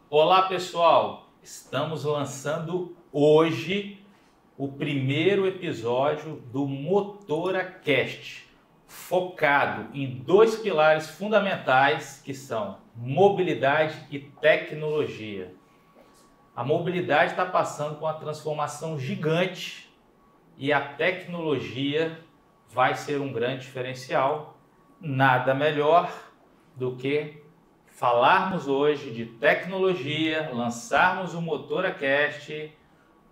Olá pessoal, estamos lançando hoje o primeiro episódio do MotoraCast, focado em dois pilares fundamentais que são mobilidade e tecnologia. A mobilidade está passando por uma transformação gigante e a tecnologia vai ser um grande diferencial. Nada melhor do que falarmos hoje de tecnologia, lançarmos o MotoraCast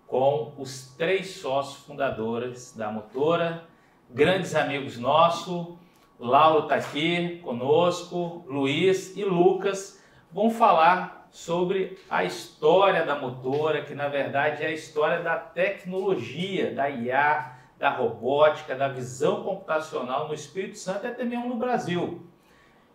com os três sócios fundadores da Motora, grandes amigos nossos. Lauro está aqui conosco, Luiz e Lucas vão falar sobre a história da Motora, que na verdade é a história da tecnologia, da IA, da robótica, da visão computacional no Espírito Santo e até mesmo no Brasil.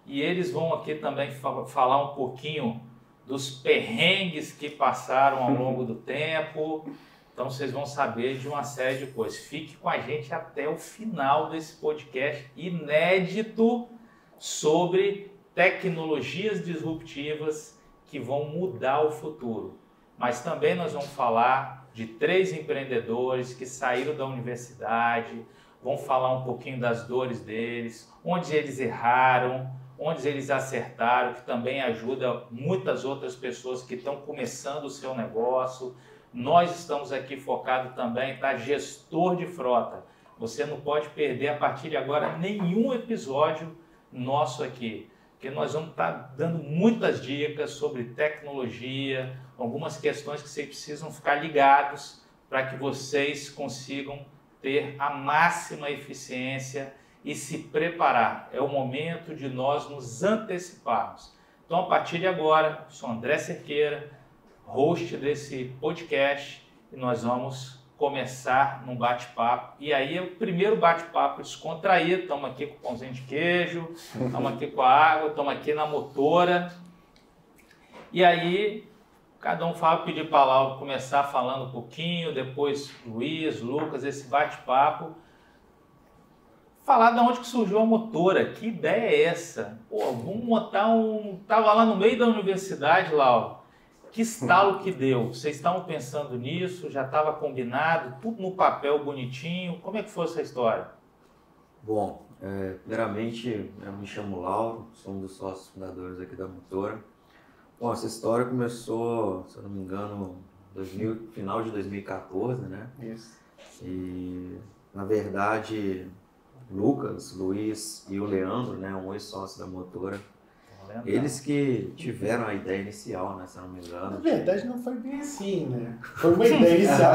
E eles vão aqui também falar um pouquinho dos perrengues que passaram ao longo do tempo. Então vocês vão saber de uma série de coisas. Fique com a gente até o final desse podcast inédito sobre tecnologias disruptivas que vão mudar o futuro. Mas também nós vamos falar de três empreendedores que saíram da universidade, vão falar um pouquinho das dores deles, onde eles erraram, onde eles acertaram, que também ajuda muitas outras pessoas que estão começando o seu negócio. Nós estamos aqui focados também para gestor de frota. Você não pode perder a partir de agora nenhum episódio nosso aqui, porque nós vamos estar dando muitas dicas sobre tecnologia, algumas questões que vocês precisam ficar ligados para que vocês consigam ter a máxima eficiência e se preparar. É o momento de nós nos anteciparmos. Então, a partir de agora, sou André Cerqueira, host desse podcast, e nós vamos começar num bate-papo. E aí é o primeiro bate-papo descontraído. Estamos aqui com o pãozinho de queijo, estamos aqui com a água, estamos aqui na Motora. E aí, cada um fala, pedir para a Laura começar falando um pouquinho, depois Luiz, Lucas, esse bate-papo. Falar de onde que surgiu a Motora, que ideia é essa? Pô, vamos montar Tava lá no meio da universidade, Laura. Que estalo que deu? Vocês estavam pensando nisso? Já estava combinado? Tudo no papel bonitinho? Como é que foi essa história? Bom, primeiramente eu me chamo Lauro, sou um dos sócios fundadores aqui da Motora. Bom, essa história começou, se eu não me engano, final de 2014, né? Isso. E, na verdade, Lucas, Luiz e o Leandro, né, um ex-sócio da Motora, eles que tiveram a ideia inicial, né, se eu não me engano. Na verdade não foi bem assim, né? Foi uma ideia inicial.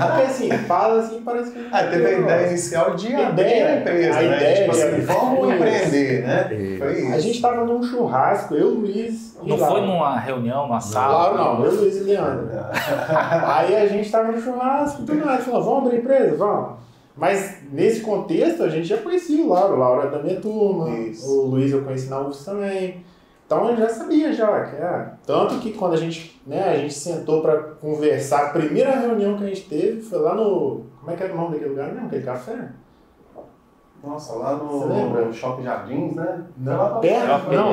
Porque assim, fala assim, parece que... teve a ideia inicial de abrir a empresa, a né? ideia Tipo assim, vamos empreender, né? Foi isso. A gente tava num churrasco, eu, Luiz e Não Lauro. foi numa reunião, numa sala? Claro, não, eu, Luiz e Leandro. Aí a gente tava no churrasco, do nada, falou, vamos abrir a empresa? Vamos. Mas nesse contexto a gente já conhecia o Lauro é da minha turma, Isso. O Luiz eu conheci na UFS também. Então eu já sabia já que era. Tanto que quando a gente sentou para conversar, a primeira reunião que a gente teve foi lá no... Como é que era o nome daquele lugar mesmo? Aquele café? Nossa, lá Você lembra? no Shopping Jardins, né? Não,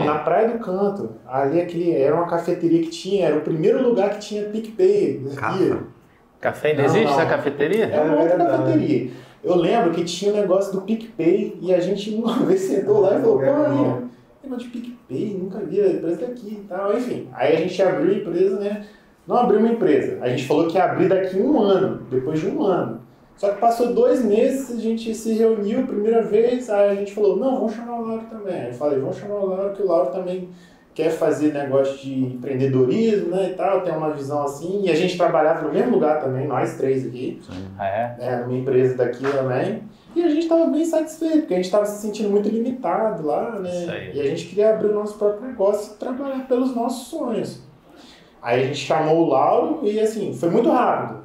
na Praia do Canto. Ali era uma cafeteria que tinha, era o primeiro lugar que tinha PicPay. Café ainda existe essa cafeteria? É uma outra cafeteria. Eu lembro que tinha o negócio do PicPay e a gente uma vez sentou lá e falou, pô, aí, negócio de PicPay, nunca vi a empresa daqui e tal. Enfim, aí a gente abriu a empresa, né? Não abriu uma empresa. A gente falou que ia abrir daqui um ano, depois de um ano. Só que passou 2 meses, a gente se reuniu a primeira vez, aí a gente falou, não, vamos chamar o Lauro também. Aí eu falei, vamos chamar o Lauro, que o Lauro também quer fazer negócio de empreendedorismo, né, e tal, tem uma visão assim, e a gente trabalhava no mesmo lugar também, nós três aqui, numa empresa daqui também, e a gente estava bem satisfeito, porque a gente estava se sentindo muito limitado lá, né, e a gente queria abrir o nosso próprio negócio e trabalhar pelos nossos sonhos. Aí a gente chamou o Lauro e assim, foi muito rápido,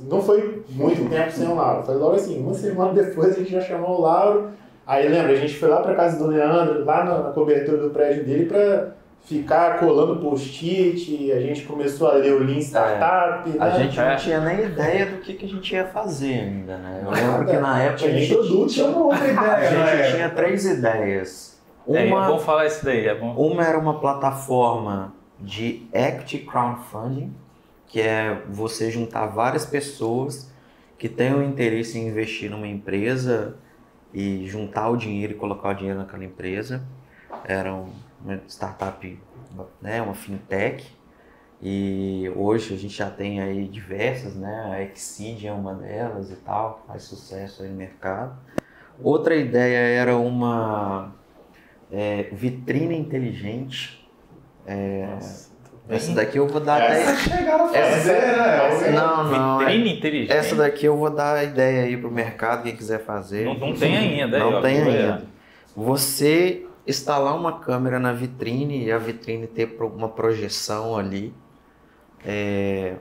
não foi muito tempo sem o Lauro, foi logo assim, uma semana depois a gente já chamou o Lauro, aí lembra, a gente foi lá para casa do Leandro, lá na cobertura do prédio dele, para ficar colando post-it, a gente começou a ler o Lean Startup. A gente não tinha nem ideia do que a gente ia fazer ainda, né? Eu lembro que na época a gente tinha uma outra ideia. A gente tinha 3 ideias. É bom falar isso daí, é bom. Uma era uma plataforma de Equity Crowdfunding, que é você juntar várias pessoas que tenham interesse em investir numa empresa e juntar o dinheiro e colocar o dinheiro naquela empresa. Era uma startup, né, uma fintech, e hoje a gente já tem aí diversas, né? A Exceed é uma delas e tal, faz sucesso aí no mercado. Outra ideia era uma vitrine inteligente. Essa daqui eu vou dar até... Chegaram a fazer, né? Não, Vitrine inteligente. essa daqui eu vou dar a ideia aí pro mercado, quem quiser fazer. Não tem ainda. Não aí, tem ó, ainda. Você instalar uma câmera na vitrine e a vitrine ter uma projeção ali,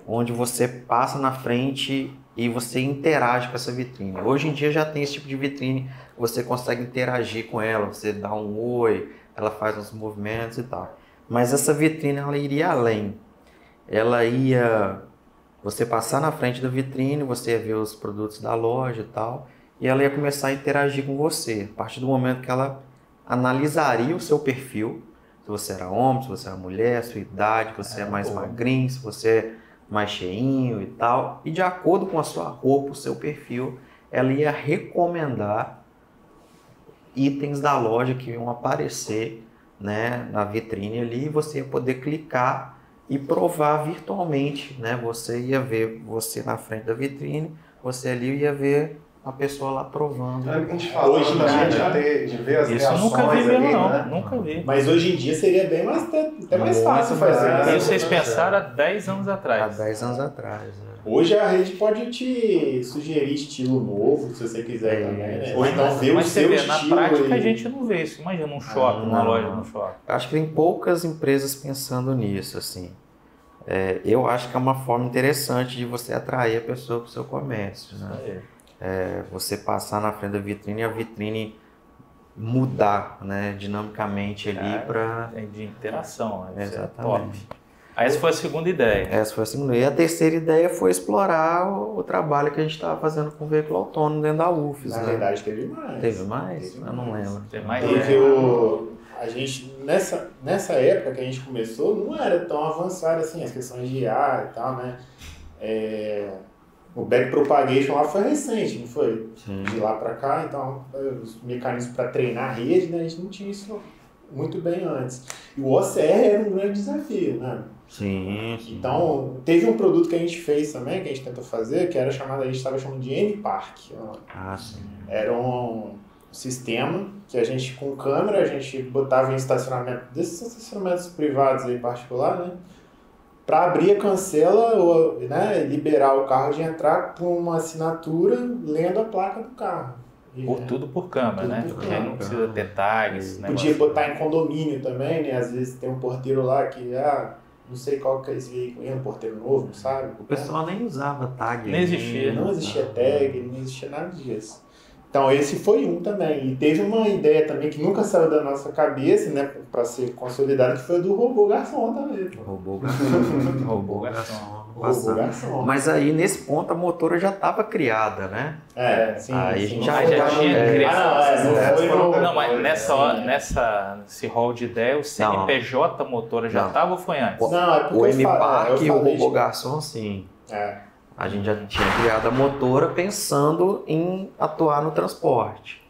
onde você passa na frente e você interage com essa vitrine. Hoje em dia já tem esse tipo de vitrine, você consegue interagir com ela, você dá um oi, ela faz uns movimentos e tal. Mas essa vitrine ela iria além. Ela ia... Você passar na frente da vitrine, você ia ver os produtos da loja e tal, e ela ia começar a interagir com você. A partir do momento que ela analisaria o seu perfil, se você era homem, se você era mulher, sua idade, se você é mais magrinho, se você é mais cheinho e tal, e de acordo com a sua roupa, o seu perfil, ela ia recomendar itens da loja que iam aparecer, né, na vitrine ali, e você ia poder clicar e provar virtualmente, né? Você ia ver você na frente da vitrine, você ali ia ver a pessoa lá provando. A gente falou Hoje em também dia, de ver as Isso eu reações nunca vi ali, mesmo, não. né? Nunca vi. Mas hoje em dia seria bem mais, até mais fácil mais, fazer. né? Isso vocês pensaram há 10 anos Há atrás. 10 anos atrás. Né? Hoje a rede pode te sugerir estilo novo, se você quiser também, né? Ou então ver o Mas você seu vê, estilo. na prática e- a gente não vê isso. Imagina um shopping, uma não. loja no shopping. Acho que tem poucas empresas pensando nisso, assim. Eu acho que é uma forma interessante de você atrair a pessoa para o seu comércio, né? Você passar na frente da vitrine e a vitrine mudar, né, dinamicamente ali para... É de interação, né? Isso é Exatamente. top. Aí essa foi a segunda ideia. Essa foi a segunda. E a terceira ideia foi explorar o trabalho que a gente estava fazendo com o veículo autônomo dentro da UFES, Na né? verdade, teve mais. Teve mais? Teve Eu não mais. lembro. Tem mais Teve ideia. a gente, nessa época que a gente começou, não era tão avançado assim, as questões de IA e tal, né? O back propagation lá foi recente, não foi? Sim. De lá pra cá, então os mecanismos para treinar a rede, né, a gente não tinha isso muito bem antes. E o OCR era um grande desafio, né? Sim. Então, teve um produto que a gente fez também, que a gente tentou fazer, que era chamado, a gente estava chamando de M-Park. Ah, sim. Era um sistema que a gente, com câmera, a gente botava em estacionamento, desses estacionamentos privados aí, particular, né? Para abrir a cancela, ou, né, liberar o carro de entrar com uma assinatura lendo a placa do carro. Tudo por câmera, Tudo né? por Porque aí não câmera. precisa ter tags. Podia botar em condomínio também, né? Às vezes tem um porteiro lá que, não sei qual que é esse veículo, um porteiro novo, não sabe? O pessoal nem usava tag. Nem existia. Não existia tag, não existia nada disso. Então esse foi um também. E teve uma ideia também que nunca saiu da nossa cabeça, né? Para ser consolidada, que foi do robô garçom também. Pô. Robô garçom. Robô garçom. O robô garçom. Mas aí, nesse ponto, a motora já estava criada, né? Sim. Aí a sim. gente já tinha criado. Não foi no... Não, mas nesse hall de ideia, o CNPJ motora já estava ou foi antes? Não, é porque O eu M-Park e o falei robô de- garçom, sim. A gente já tinha criado a motora pensando em atuar no transporte.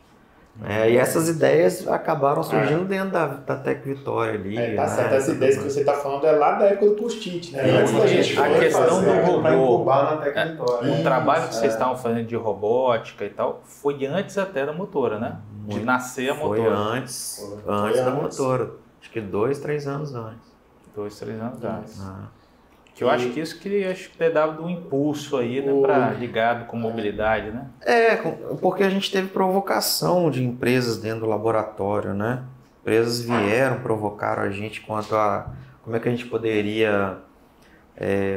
E essas ideias acabaram surgindo dentro da Tec Vitória ali. Tá certo, essa ideia que você está falando é lá da época do post-it, né? Sim, Antes da gente a foi questão fazer, do robô. Para incubar na Tecnitória. O trabalho que vocês estavam fazendo de robótica e tal foi antes até da motora, né? De nascer a Foi motora. antes da motora. Acho que 2, 3 anos antes. 2, 3 anos antes. Ah. Que eu acho que isso que acho que ter dado um impulso aí, né? Ligado com mobilidade, né? Porque a gente teve provocação de empresas dentro do laboratório, né? Empresas vieram, provocaram a gente quanto a como é que a gente poderia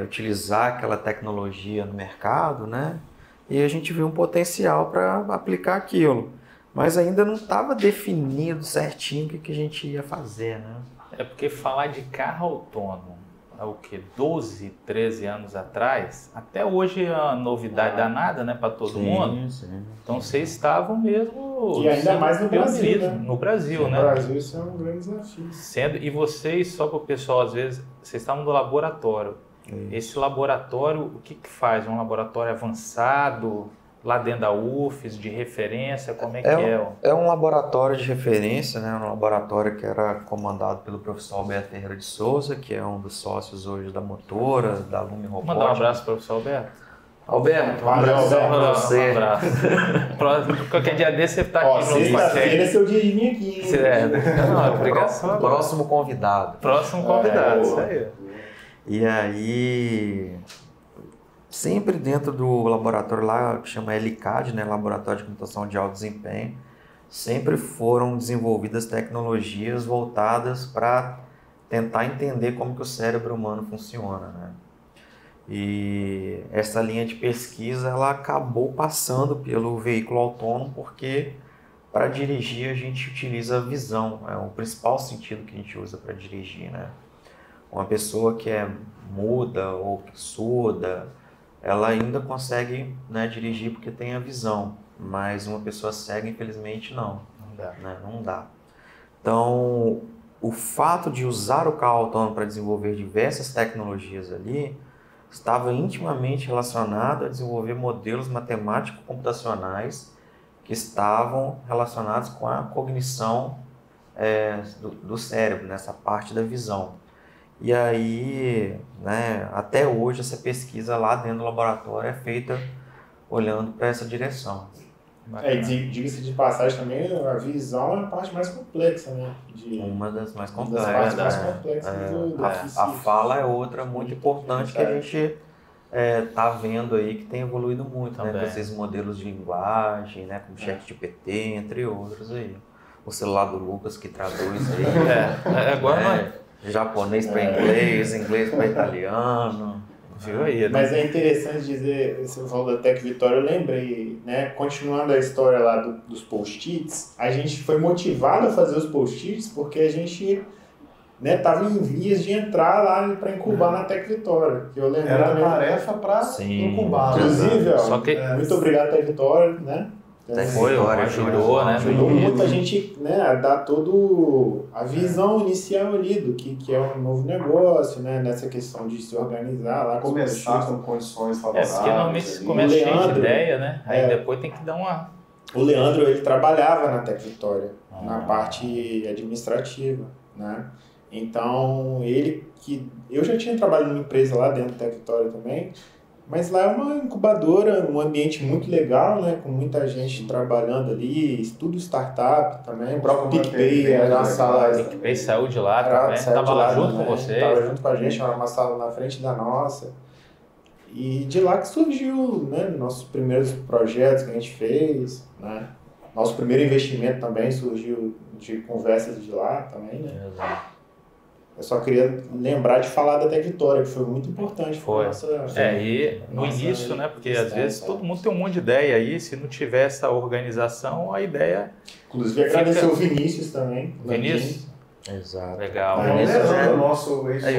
utilizar aquela tecnologia no mercado, né? E a gente viu um potencial para aplicar aquilo. Mas ainda não estava definido certinho o que a gente ia fazer, né? É porque falar de carro autônomo há o quê? 12, 13 anos atrás, até hoje é uma novidade danada, né, para todo mundo. Sim. Então vocês estavam mesmo... E ainda mais no Brasil, pioneiros, né? No Brasil, No né? Brasil isso é um grande desafio. E vocês, só para o pessoal, às vezes, vocês estavam no laboratório. Esse laboratório, o que faz? Um laboratório avançado, lá dentro da UFES, de referência, como é que é? É um laboratório de referência, né? Um laboratório que era comandado pelo professor Alberto Ferreira de Souza, que é um dos sócios hoje da Motora, da Lume Robótica. Mandar um abraço para o professor Alberto. Alberto, um Valeu, abração Alberto. para você. Um abraço. Qualquer dia desse você está Ó, aqui no sexta-feira é seu dia de vir aqui, hein? Não, obrigação. Próximo convidado. Próximo convidado, É, isso aí. E aí, sempre dentro do laboratório lá, que chama LCAD, né, Laboratório de Computação de Alto Desempenho, sempre foram desenvolvidas tecnologias voltadas para tentar entender como que o cérebro humano funciona, né? E essa linha de pesquisa ela acabou passando pelo veículo autônomo porque para dirigir a gente utiliza a visão, é o principal sentido que a gente usa para dirigir, né? Uma pessoa que é muda ou surda, ela ainda consegue, né, dirigir porque tem a visão, mas uma pessoa cega, infelizmente, não. Não dá. Né? Não dá. Então, o fato de usar o carro autônomo para desenvolver diversas tecnologias ali estava intimamente relacionado a desenvolver modelos matemático-computacionais que estavam relacionados com a cognição do cérebro, nessa parte da visão. E aí, né, até hoje, essa pesquisa lá dentro do laboratório é feita olhando para essa direção. Diga-se de passagem também, a visão é a parte mais complexa, né? Uma das mais Uma das complexas. partes mais complexas do A fala é outra muito importante que a gente está vendo aí que tem evoluído muito, né? Com esses modelos de linguagem, né? Como ChatGPT, entre outros aí. O celular do Lucas que traduz aí. Agora japonês para inglês, inglês para italiano. Viu aí, né? Mas é interessante dizer, você falou da Tec Vitória, eu lembrei, né? Continuando a história lá dos post-its, a gente foi motivado a fazer os post-its porque a gente estava em vias de entrar lá para incubar na Tec Vitória. Que eu lembro Era também. tarefa para incubar. Inclusive, ó, Só que... muito obrigado, Tec Vitória, né? Ajudou, né? Ajudou muito a gente, né, a dar toda a visão inicial ali do que é um novo negócio, né, nessa questão de se organizar lá. Começar com condições favoráveis. Porque normalmente se começa cheio de ideia, né? Aí depois tem que dar uma... O Leandro, ele trabalhava na Tec Vitória, na parte administrativa, né? Então, eu já tinha trabalhado numa empresa lá dentro da Tec Vitória também, mas lá é uma incubadora, um ambiente muito legal, né? Com muita gente trabalhando ali, tudo startup também. O próprio PicPay era uma sala... PicPay saiu de lá também, estava lá junto com vocês. Estava junto com a gente, era uma sala na frente da nossa. E de lá que surgiu, né? Nossos primeiros projetos que a gente fez, né? Nosso primeiro investimento também surgiu de conversas de lá também, né? Exato. Eu só queria lembrar de falar da Tec Vitória, que foi muito importante. Foi. E no início, né? Porque às vezes todo mundo tem um monte de ideia aí, se não tiver essa organização, a ideia... Inclusive agradecer o Vinícius também. Vinícius? Exato. Legal. O nosso ex-sócio.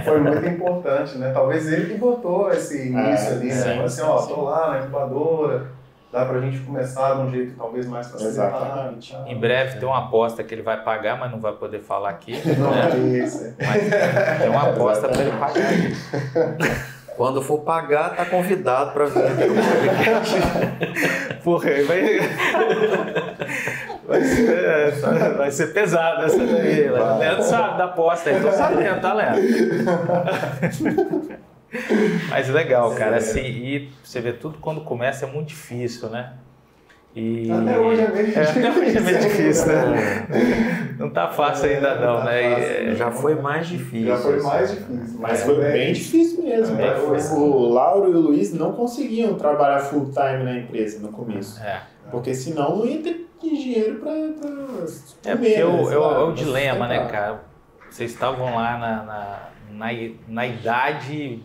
Foi muito importante, né? Talvez ele que botou esse início ali, né? Falou assim, ó, tô lá na incubadora, dá pra gente começar de um jeito talvez mais facilitado. Exatamente. Em breve tem uma aposta que ele vai pagar, mas não vai poder falar aqui. Não, né? isso. Mas tem uma aposta para ele pagar aqui. Quando for pagar, tá convidado para vir aqui no podcast. Porra, vai ser pesado essa daí. O Leandro sabe da aposta aí, tô sabendo, tá, Leandro? Mas legal, cara, assim, e você vê tudo quando começa é muito difícil, né? E... Até hoje é meio difícil. Até hoje é meio difícil, né? Não tá fácil ainda não, né? Já foi mais difícil. Já foi mais difícil. Mas foi bem difícil mesmo. O Lauro e o Luiz não conseguiam trabalhar full time na empresa no começo. Porque senão não ia ter dinheiro para porque é o dilema, né, cara? Vocês estavam lá na idade,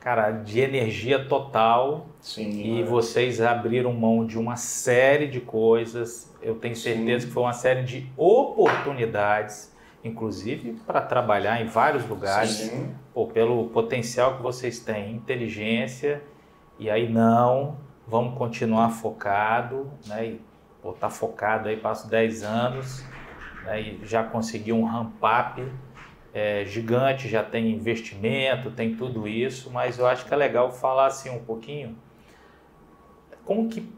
cara, de energia total. Sim, e vocês abriram mão de uma série de coisas. Eu tenho certeza que foi uma série de oportunidades inclusive para trabalhar em vários lugares, pelo potencial que vocês têm, inteligência, e aí vamos continuar focado, né? E tá focado aí, passo 10 anos, né? E já conseguiu um ramp-up gigante, já tem investimento, tem tudo isso, mas eu acho que é legal falar assim um pouquinho como que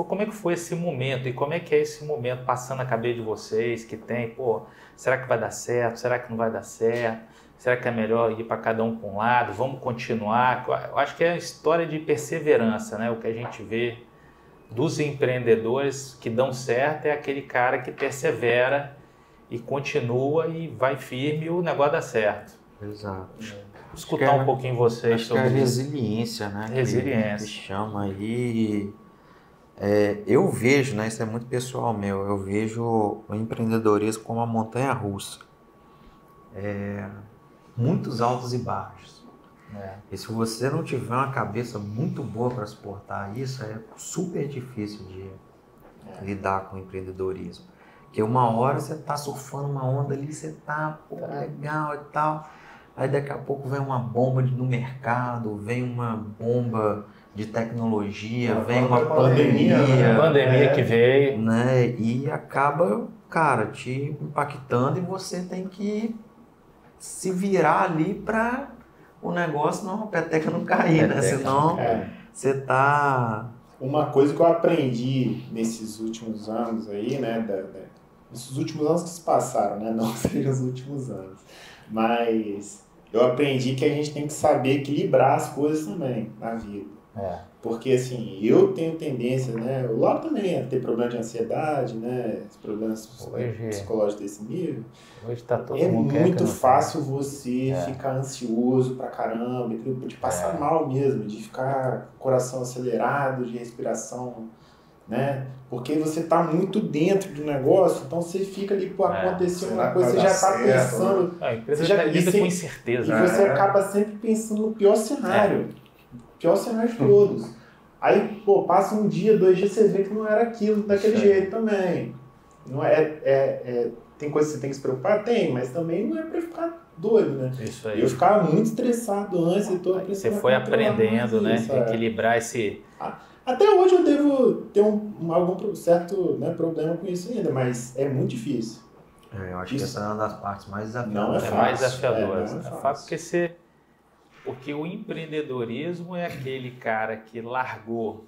como é que foi esse momento e como é que é esse momento passando na cabeça de vocês que tem, será que vai dar certo, será que não vai dar certo, será que é melhor ir para cada um para um lado, vamos continuar? Eu acho que é a história de perseverança, né? O que a gente vê dos empreendedores que dão certo é aquele cara que persevera e continua e vai firme e o negócio dá certo. Exato. Escutar um pouquinho vocês sobre a resiliência, né? Resiliência. Que chama aí. Eu vejo, né? Isso é muito pessoal meu. Eu vejo o empreendedorismo como uma montanha russa. Muitos altos e baixos. E se você não tiver uma cabeça muito boa para suportar isso, é super difícil de lidar com o empreendedorismo. Porque uma hora você tá surfando uma onda ali, você tá legal e tal. Aí daqui a pouco vem uma bomba no mercado, vem uma bomba de tecnologia, vem uma pandemia que veio, né? E acaba, cara, te impactando e você tem que se virar ali para o negócio, a peteca não cair, né? Senão você tá... Uma coisa que eu aprendi nesses últimos anos aí, né? Nesses últimos anos que se passaram, né? Não sejam os últimos anos. Mas eu aprendi que a gente tem que saber equilibrar as coisas também na vida. Porque, assim, eu tenho tendência, né? O Lauro também a ter problema de ansiedade, né? Problemas psicológicos desse nível. Hoje tá todo é mundo muito fácil você ficar ansioso pra caramba, de passar mal mesmo, de ficar com o coração acelerado, de respiração, né? Porque você tá muito dentro do negócio, então você fica ali, aconteceu uma coisa, você já tá pensando... A empresa já lida com incerteza. E você acaba sempre pensando no pior cenário. Pior cenário de todos. Aí, passa um dia, 2 dias, você vê que não era aquilo daquele jeito também. Não tem coisa que você tem que se preocupar? Tem, mas também não é pra ficar doido, né? Isso aí. Eu ficava muito estressado antes e tô aprendendo. Você foi aprendendo, né? Equilibrar esse... Até hoje eu devo ter algum certo problema com isso ainda, mas é muito difícil. Eu acho que essa é uma das partes mais desafiadoras. Não é fácil. Mais desafiadoras. É fácil porque o empreendedorismo é aquele cara que largou,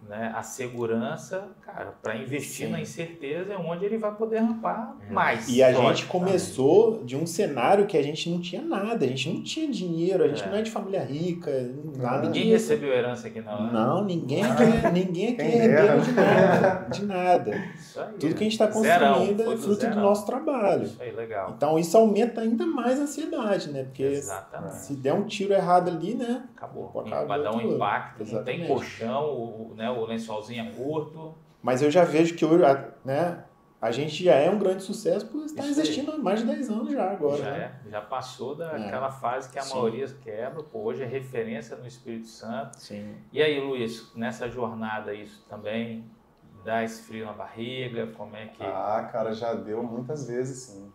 né, a segurança, cara, para investir na incerteza é onde ele vai poder rampar mais. E a gente começou de um cenário que a gente não tinha nada, a gente não tinha dinheiro, a gente não é de família rica, nada. Ninguém recebeu herança aqui não. Não, ninguém aqui recebeu de nada. Isso aí, tudo que a gente está construindo é fruto do nosso trabalho. Isso aí, legal. Então isso aumenta ainda mais a ansiedade, né? Porque se der um tiro errado ali, né? Acabou. Vai dar um impacto, não tem colchão, o lençolzinho é curto. Mas eu já vejo que hoje, né, a gente já é um grande sucesso por estar existindo há mais de 10 anos já agora. Já passou daquela fase que a maioria quebra. Hoje é referência no Espírito Santo. Sim. E aí, Luiz, nessa jornada isso também dá esse frio na barriga? Como é que... Cara, já deu muitas vezes, sim.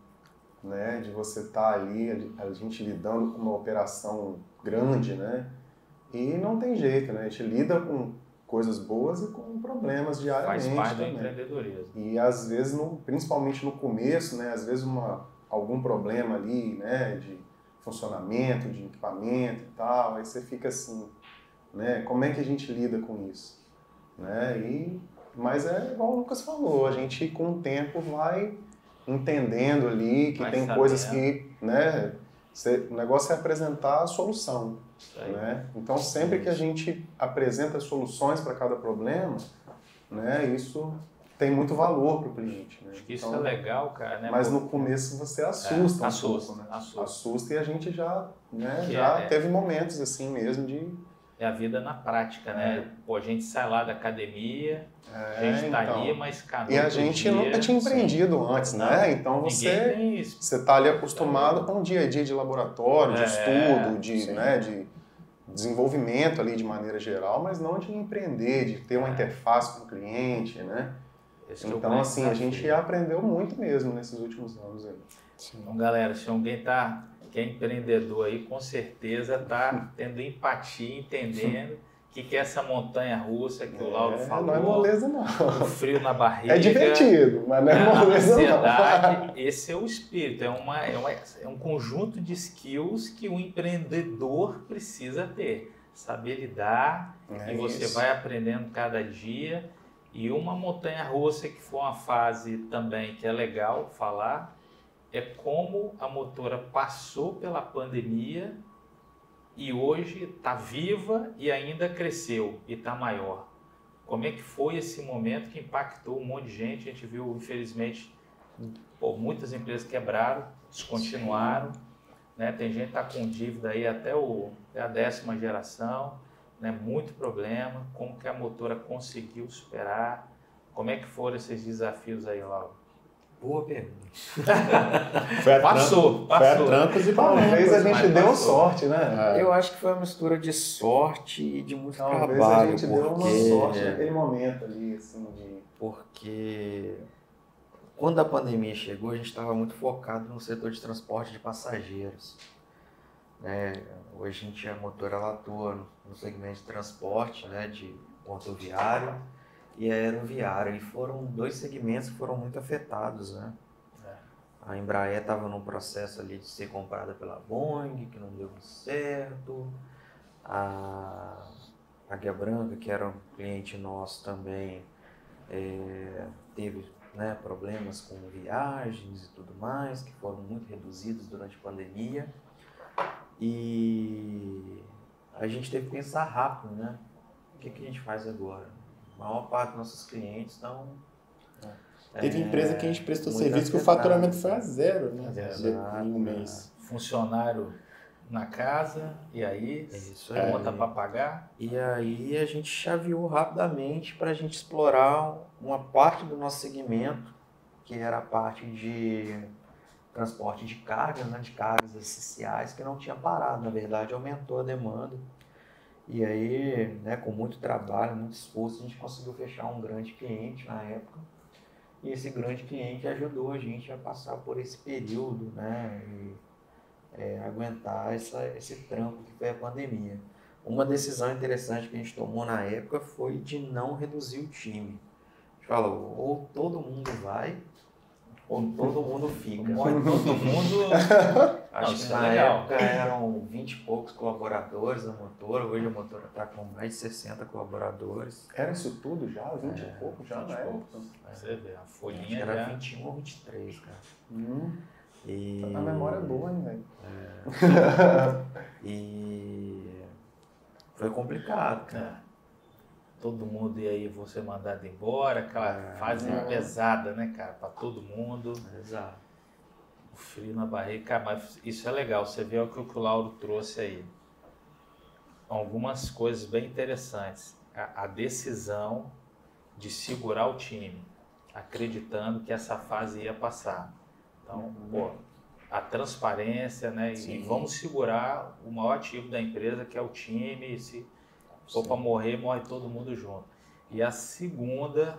Né, de você estar ali, a gente lidando com uma operação grande, né? E não tem jeito, né? A gente lida com coisas boas e com problemas diariamente. Faz parte também. do empreendedorismo. E às vezes, principalmente no começo, né? Às vezes algum problema ali, né? De funcionamento, de equipamento e tal, aí você fica assim, né? Como é que a gente lida com isso? Né? Mas é igual o Lucas falou, a gente com o tempo vai entendendo ali que tem coisas que, né? O negócio é apresentar a solução. Né? Então, sempre que a gente apresenta soluções para cada problema, né, isso tem muito valor para o cliente. Né? Acho que isso é legal, cara. Né? Mas no começo você assusta um pouco. Né? Assusta e a gente já teve momentos assim mesmo de... É a vida na prática, né? Pô, a gente sai lá da academia, a gente tá ali, mas cada E a gente nunca tinha empreendido antes, né? Então você tá ali acostumado com o dia a dia de laboratório, de estudo, de desenvolvimento ali de maneira geral, mas não de empreender, de ter uma interface com o cliente, né? Então, assim, a gente aprendeu muito mesmo nesses últimos anos. Então, galera, se alguém que é empreendedor aí, com certeza está tendo empatia, entendendo o que é essa montanha-russa que o Lauro falou. Não é moleza, não. O frio na barriga. É divertido, mas não é moleza, não. Ansiedade, esse é o espírito. É um conjunto de skills que o empreendedor precisa ter. Saber lidar, e você vai aprendendo cada dia. E uma montanha-russa que foi uma fase também que é legal falar, é como a Motora passou pela pandemia e hoje está viva e ainda cresceu e está maior. Como é que foi esse momento que impactou um monte de gente? A gente viu, infelizmente, muitas empresas quebraram, descontinuaram, né? Tem gente que está com dívida aí até a 10ª geração, né? Muito problema. Como que a Motora conseguiu superar? Como é que foram esses desafios aí, Lauro? Boa pergunta. Passou. Foi a trancos e talvez a gente deu sorte, né? Eu acho que foi uma mistura de sorte e de muito trabalho. Talvez a gente deu uma sorte naquele momento ali, assim, Porque quando a pandemia chegou, a gente estava muito focado no setor de transporte de passageiros. Hoje a Motora ela atua no segmento de transporte, né, de rodoviário e aeroviário, e foram 2 segmentos que foram muito afetados, né? A Embraer estava num processo ali de ser comprada pela Boeing, que não deu muito certo. A Águia Branca, que era um cliente nosso também, teve, né, problemas com viagens e tudo mais, que foram muito reduzidos durante a pandemia. E a gente teve que pensar rápido, né? O que a gente faz agora? A maior parte dos nossos clientes estão... Teve empresa que a gente prestou serviço que o faturamento foi a 0, né? Em um mês. Funcionário na casa, e aí? Conta para pagar? E aí a gente chaveou rapidamente para a gente explorar uma parte do nosso segmento, que era a parte de transporte de cargas, né, de cargas essenciais, que não tinha parado, na verdade aumentou a demanda. E aí, né, com muito trabalho, muito esforço, a gente conseguiu fechar um grande cliente na época. E esse grande cliente ajudou a gente a passar por esse período, né, e aguentar esse trampo que foi a pandemia. Uma decisão interessante que a gente tomou na época foi de não reduzir o time. A gente falou, ou todo mundo vai, ou todo mundo fica. Todo mundo... Acho que na época eram 20 e poucos colaboradores da Motora. Hoje a Motora está com mais de 60 colaboradores. Era isso tudo já? 20 e pouco já na época? Você vê, a folhinha era já... 21 ou 23, cara. E... A memória é boa, hein, velho? E foi complicado, cara. Todo mundo e aí você mandado embora, aquela fase pesada, né, cara, para todo mundo. Exato. O frio na barriga, mas isso é legal, você vê o que o Lauro trouxe aí. Algumas coisas bem interessantes. A decisão de segurar o time, acreditando que essa fase ia passar. Então, a transparência, né, e vamos segurar o maior ativo da empresa, que é o time, se for para morrer, morre todo mundo junto. E a segunda,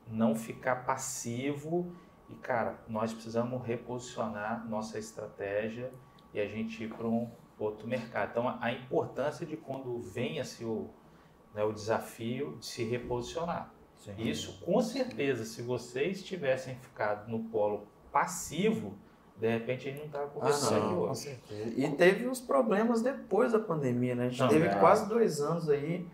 não ficar passivo e, cara, nós precisamos reposicionar nossa estratégia e a gente ir para um outro mercado. Então, a importância de quando venha-se o desafio de se reposicionar. Sim. Isso, com certeza, se vocês tivessem ficado no polo passivo, de repente a gente não estava conversando aqui hoje. Com certeza. E teve uns problemas depois da pandemia, né? A gente teve quase 2 anos aí,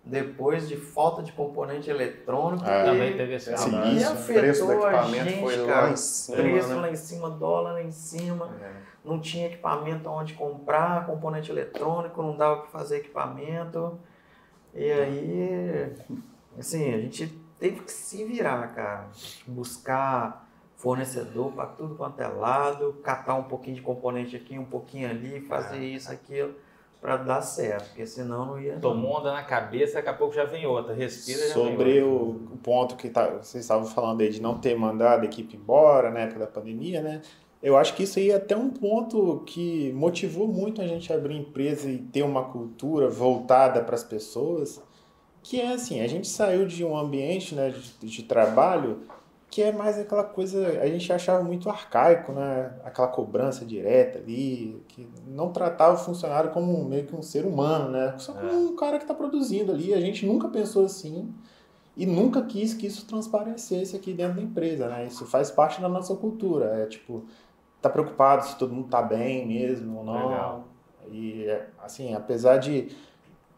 depois de falta de componente eletrônico. Também teve esse e afetou preço do a equipamento gente, foi cara. lá em cima, preço né? lá em cima, dólar lá em cima. Não tinha equipamento onde comprar, componente eletrônico, não dava para fazer equipamento. E aí, assim, a gente teve que se virar, cara. Buscar fornecedor para tudo quanto é lado, catar um pouquinho de componente aqui, um pouquinho ali, fazer isso, aquilo, para dar certo, porque senão não ia... Tomou onda na cabeça, daqui a pouco já vem outra, respira, já sobre vem o ponto que vocês estavam falando aí de não ter mandado a equipe embora na época da pandemia, né? Eu acho que isso aí é até um ponto que motivou muito a gente a abrir empresa e ter uma cultura voltada para as pessoas. que é assim, a gente saiu de um ambiente, né, de trabalho que é mais aquela coisa, a gente achava muito arcaico, né, aquela cobrança direta ali, que não tratava o funcionário como meio que um ser humano, né, só como um cara que está produzindo ali. A gente nunca pensou assim e nunca quis que isso transparecesse aqui dentro da empresa, né, isso faz parte da nossa cultura, é tipo, tá preocupado se todo mundo tá bem mesmo ou não. Legal. E assim, apesar de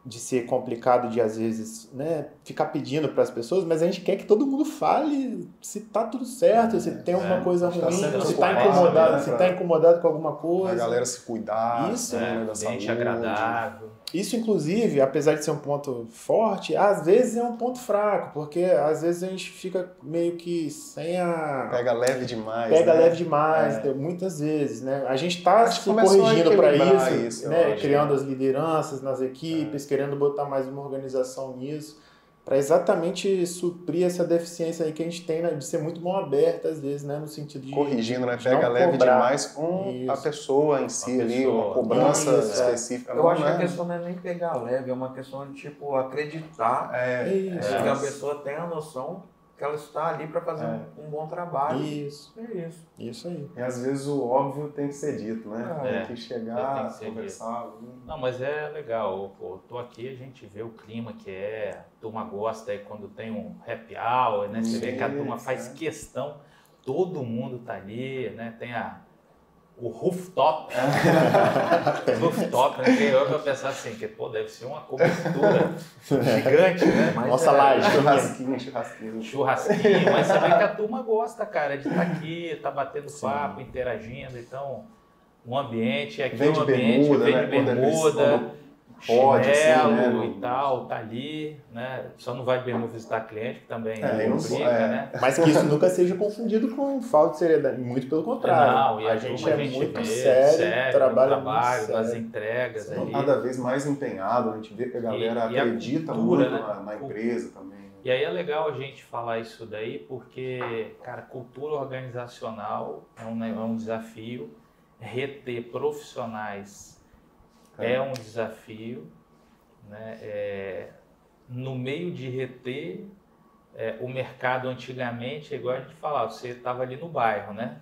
ser complicado de, às vezes, né, ficar pedindo para as pessoas, mas a gente quer que todo mundo fale se tá tudo certo, se tem alguma coisa ruim, se tá incomodado, se tá incomodado com alguma coisa. A galera se cuidar, isso, da ambiente agradável. Isso, inclusive, apesar de ser um ponto forte, às vezes é um ponto fraco, porque às vezes a gente fica meio que sem a... Pega leve demais. Leve demais, muitas vezes, né? A gente está se corrigindo para isso, né? Criando as lideranças nas equipes, querendo botar mais uma organização nisso, para exatamente suprir essa deficiência aí que a gente tem, né, de ser muito mão aberta às vezes, né, no sentido de corrigindo, né, pega leve demais com a pessoa em si ali, uma cobrança específica. Eu acho que a questão não é nem pegar leve, é uma questão de tipo acreditar que a pessoa tenha a noção que ela está ali para fazer um bom trabalho. Isso aí. E às vezes o óbvio tem que ser dito, né? Tem que chegar, conversar. Não, mas é legal. Pô, tô aqui, a gente vê o clima que é, a turma gosta aí quando tem um happy hour, né? Você vê que a turma faz questão, todo mundo tá ali, né? Tem o rooftop. Rooftop, né? Eu vou pensar assim, que pô, deve ser uma cobertura gigante, né? Mas nossa laje. Churrasquinho, mas você vê que a turma gosta, cara, de estar aqui, tá batendo papo, interagindo, então um ambiente, aqui vem um ambiente, vem de bermuda, chinelo e tal, tá ali, né? Só não vai mesmo visitar cliente, que também não briga, né? Mas que isso nunca seja confundido com falta de seriedade, muito pelo contrário. Não, e a gente é muito sério, trabalha nas entregas. Ali. Cada vez mais empenhado, a gente vê que a galera acredita cultura, muito na empresa também. E aí é legal a gente falar isso daí, porque, cara, cultura organizacional é um desafio, reter profissionais é um desafio, né? No meio de reter, o mercado antigamente, igual a gente falava, você estava ali no bairro, né?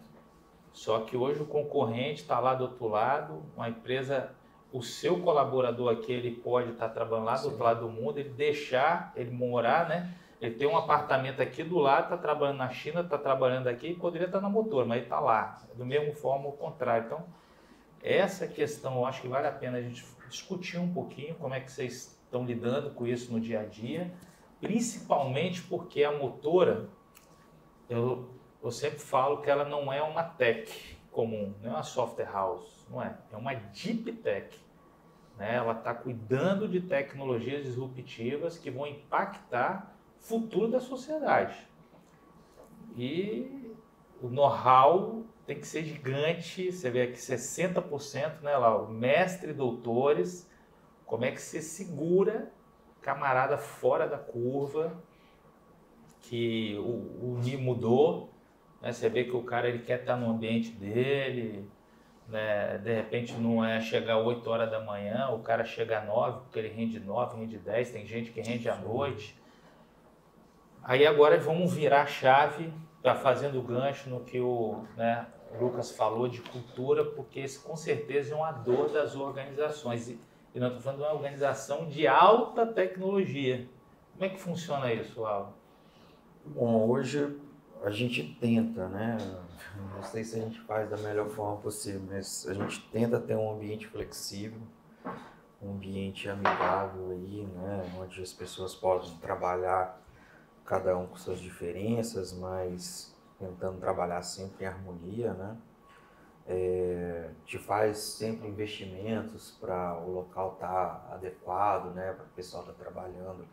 Só que hoje o concorrente está lá do outro lado, uma empresa, o seu colaborador aqui, ele pode estar trabalhando lá do outro lado do mundo, ele morar, né? Ele tem um apartamento aqui do lado, está trabalhando na China, está trabalhando aqui, poderia estar na Motora, mas ele está lá. Do mesmo forma, o contrário. Então, essa questão, eu acho que vale a pena a gente discutir um pouquinho como é que vocês estão lidando com isso no dia a dia, principalmente porque a Motora, eu sempre falo que ela não é uma tech comum, não é uma software house, não é uma deep tech. Né? Ela está cuidando de tecnologias disruptivas que vão impactar o futuro da sociedade. E o know-how tem que ser gigante, você vê aqui 60%, né, lá, mestre e doutores, como é que você segura camarada fora da curva, que o NI mudou, né, você vê que o cara ele quer estar no ambiente dele, né, de repente não é chegar 8 horas da manhã, o cara chega às 9, porque ele rende 9, rende 10, tem gente que rende à noite. Aí agora vamos virar a chave, tá fazendo gancho no que o Lucas falou de cultura, porque esse com certeza é uma dor das organizações. E nós estamos falando de uma organização de alta tecnologia. Como é que funciona isso, Álvaro? Bom, hoje a gente tenta, né? Não sei se a gente faz da melhor forma possível, mas a gente tenta ter um ambiente flexível, um ambiente amigável aí, né? Onde as pessoas podem trabalhar, cada um com suas diferenças, mas tentando trabalhar sempre em harmonia, né? Te faz sempre investimentos para o local estar adequado, né? Para o pessoal estar trabalhando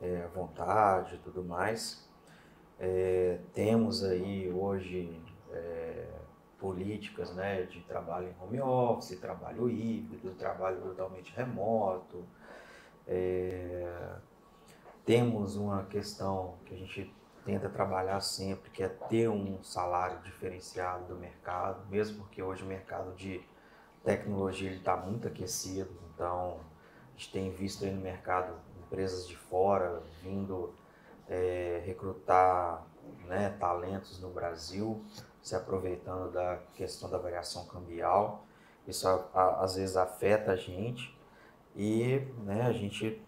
à vontade e tudo mais. Temos aí hoje políticas, né, de trabalho em home office, trabalho híbrido, trabalho totalmente remoto. Temos uma questão que a gente tenta trabalhar sempre, que é ter um salário diferenciado do mercado, mesmo porque hoje o mercado de tecnologia está muito aquecido, então a gente tem visto aí no mercado empresas de fora vindo recrutar, né, talentos no Brasil, se aproveitando da questão da variação cambial. Isso às vezes afeta a gente e, né, a gente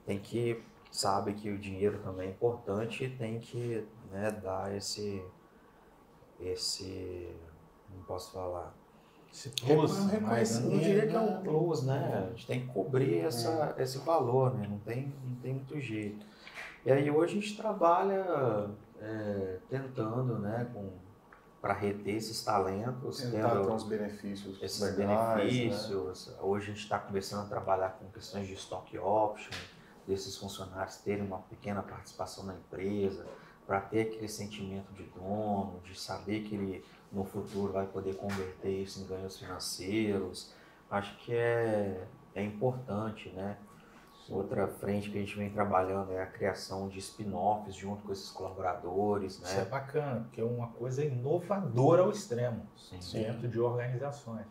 sabe que o dinheiro também é importante e tem que, né, dar esse, não posso falar, esse plus, mas eu diria que é um plus, né? A gente tem que cobrir esse valor, né? Não tem muito jeito. E aí hoje a gente trabalha tentando, né, para reter esses talentos, tentar ter uns benefícios. Esses legais, benefícios. Né? Hoje a gente está começando a trabalhar com questões de stock option, desses funcionários terem uma pequena participação na empresa, para ter aquele sentimento de dono, de saber que ele no futuro vai poder converter isso em ganhos financeiros. Acho que é importante, né? Outra frente que a gente vem trabalhando é a criação de spin-offs junto com esses colaboradores, né? Isso é bacana, porque é uma coisa inovadora ao extremo, dentro de organizações.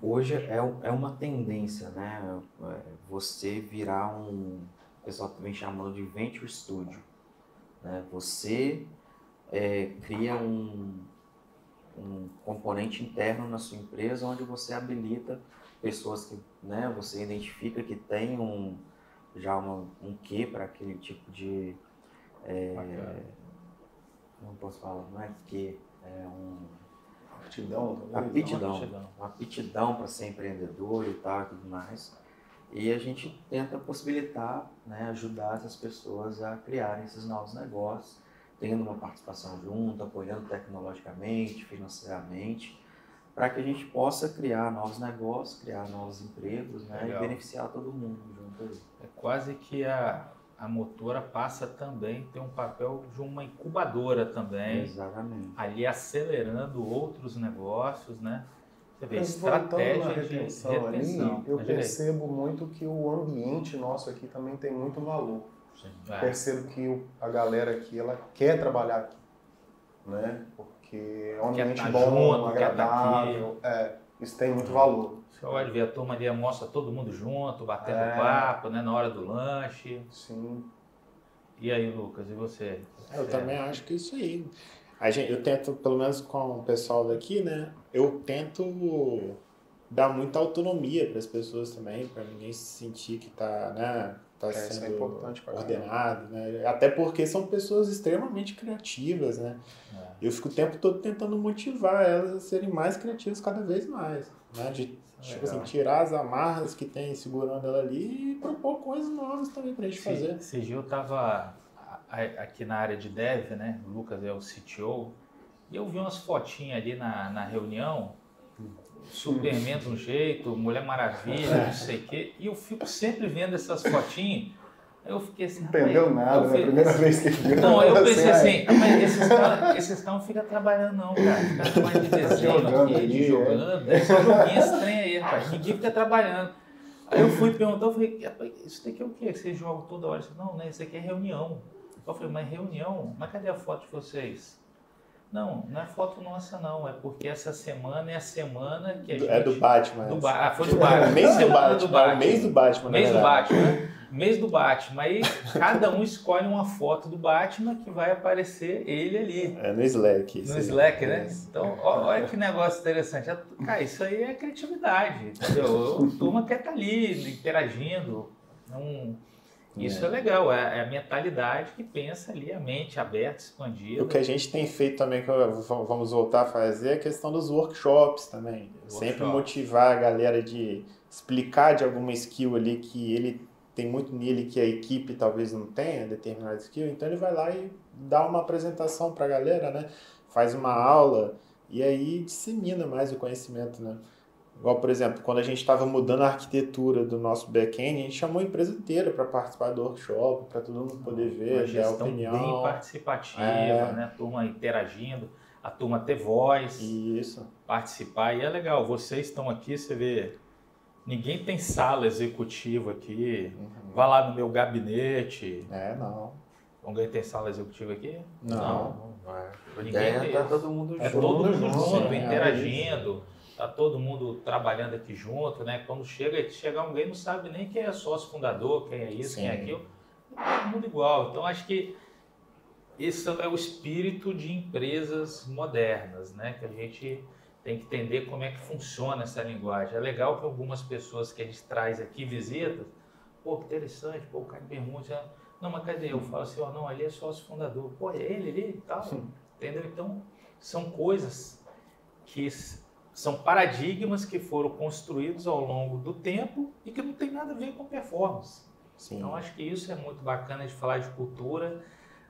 Hoje é uma tendência, né? Você virar o pessoal também chamando de Venture Studio. Né? Você cria um componente interno na sua empresa onde você habilita pessoas que, né, você identifica que tem já um quê para aquele tipo de... não posso falar, não é que é uma aptidão para ser empreendedor e tal e tudo mais. E a gente tenta possibilitar, né, ajudar essas pessoas a criarem esses novos negócios, tendo uma participação junto, apoiando tecnologicamente, financeiramente, para que a gente possa criar novos negócios, criar novos empregos, né, e beneficiar todo mundo junto aí. É quase que a Motora passa também a ter um papel de uma incubadora também. Exatamente. Ali acelerando outros negócios, né? Você vê, estratégia de retenção. Ali, eu percebo muito que o ambiente nosso aqui também tem muito valor. Sim. Percebo que a galera aqui, ela quer trabalhar aqui, né? Porque é um ambiente bom, agradável, isso tem muito valor. Você pode ver, a turma ali almoça todo mundo junto, batendo papo, né, na hora do lanche. Sim. E aí, Lucas, e você? Eu também acho que é isso aí. Eu tento, pelo menos com o pessoal daqui, né, eu tento dar muita autonomia para as pessoas também, para ninguém se sentir que está sendo ordenado, né? Até porque são pessoas extremamente criativas, né? Eu fico o tempo todo tentando motivar elas a serem mais criativas cada vez mais, né? Tipo assim, tirar as amarras que tem segurando ela ali e propor coisas novas também pra gente fazer. Esse dia eu tava aqui na área de dev, né? O Lucas é o CTO, e eu vi umas fotinhas ali na reunião, Superman de um jeito, Mulher Maravilha, não sei o quê, e eu fico sempre vendo essas fotinhas. Aí eu fiquei assim, não entendeu nada, né? Primeira vez que viu. Não, eu pensei assim, mas esses caras não ficam trabalhando não, cara. Ficam mais de desenho aqui, jogando. Esse joguinho estranho aí, rapaz. Ninguém fica trabalhando. Aí eu fui perguntar, eu falei, isso daqui é o quê? Que vocês jogam toda hora? Eu falei, não, né? Isso aqui é reunião. Eu falei, mas reunião? Mas cadê a foto de vocês? Não é foto nossa não, é porque essa semana é a semana que a gente... É do Batman. Foi do Batman. Mês do Batman. Mês do Batman. Mês do Batman. Mês do Batman. Aí cada um escolhe uma foto do Batman que vai aparecer ele ali. É no Slack. No Slack, né? Então, olha que negócio interessante. Cara, isso aí é criatividade, entendeu? A turma quer estar ali, interagindo. Isso é legal, é a mentalidade que pensa ali, a mente aberta, expandida. O que a gente tem feito também, que vamos voltar a fazer, é a questão dos workshops também. Sempre motivar a galera de explicar de alguma skill ali que ele tem muito nele, que a equipe talvez não tenha determinada skill, então ele vai lá e dá uma apresentação para a galera, né? Faz uma aula e aí dissemina mais o conhecimento, né? Igual, por exemplo, quando a gente estava mudando a arquitetura do nosso back-end, a gente chamou a empresa inteira para participar do workshop, para todo mundo poder ver, dar opinião. Bem participativa, né? A turma interagindo, a turma ter voz, participar, e é legal. Vocês estão aqui, você vê, ninguém tem sala executiva aqui, vai lá no meu gabinete. Não. Alguém tem sala executiva aqui? Não. Ninguém tem. Tá todo mundo junto. Todo mundo junto, interagindo. tá todo mundo trabalhando aqui junto, né? Quando chega alguém não sabe nem quem é sócio fundador, quem é isso, quem é aquilo, todo mundo igual. Então acho que esse é o espírito de empresas modernas, né? Que a gente tem que entender como é que funciona essa linguagem. É legal que algumas pessoas que a gente traz aqui, visitas, pô, que interessante, pô, o cara me pergunta, não, mas cadê? Eu falo assim, ó, não, ali é sócio fundador, pô, é ele ali e tal, entendeu? Então, são coisas que são paradigmas que foram construídos ao longo do tempo e que não tem nada a ver com performance. Sim. Então, acho que isso é muito bacana de falar de cultura,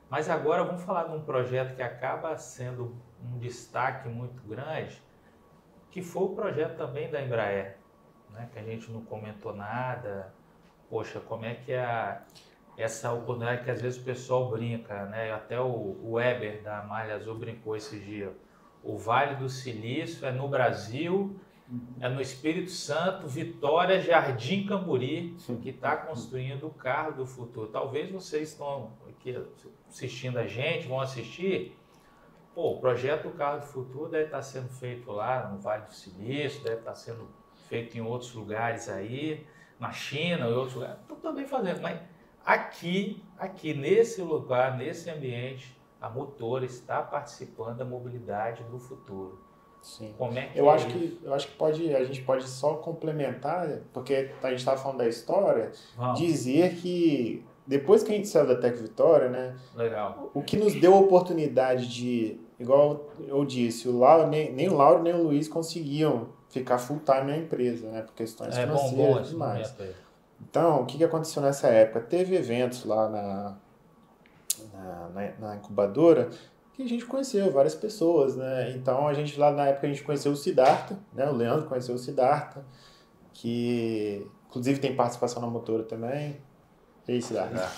mas agora vamos falar de um projeto que acaba sendo um destaque muito grande, que foi o projeto também da Embraer, né? Que a gente não comentou nada. Poxa, como é que é essa oportunidade que às vezes o pessoal brinca, né? Até o Weber da Malha Azul brincou esse dia. O Vale do Silício é no Brasil, é no Espírito Santo, Vitória, Jardim Camburi, que está construindo o carro do futuro. Talvez vocês estão aqui assistindo a gente, vão assistir. Pô, o projeto do carro do futuro deve estar sendo feito lá no Vale do Silício, deve estar sendo feito em outros lugares aí, na China, em outros lugares. Estão também fazendo, mas aqui nesse lugar, nesse ambiente, a Motora está participando da mobilidade do futuro. Sim. Como é que eu acho que a gente pode só complementar, porque a gente estava falando da história, dizer que depois que a gente saiu da Tec Vitória, né? Legal. O que nos deu a oportunidade de, igual eu disse, nem o Lauro nem o Luiz conseguiam ficar full time na empresa, né? Por questões financeiras e tudo mais. Então, o que aconteceu nessa época? Teve eventos lá na incubadora que a gente conheceu várias pessoas, né? Então, a gente lá na época a gente conheceu o Siddhartha, né? O Leandro conheceu o Siddhartha, que inclusive tem participação na Motora também. E aí, Siddhartha?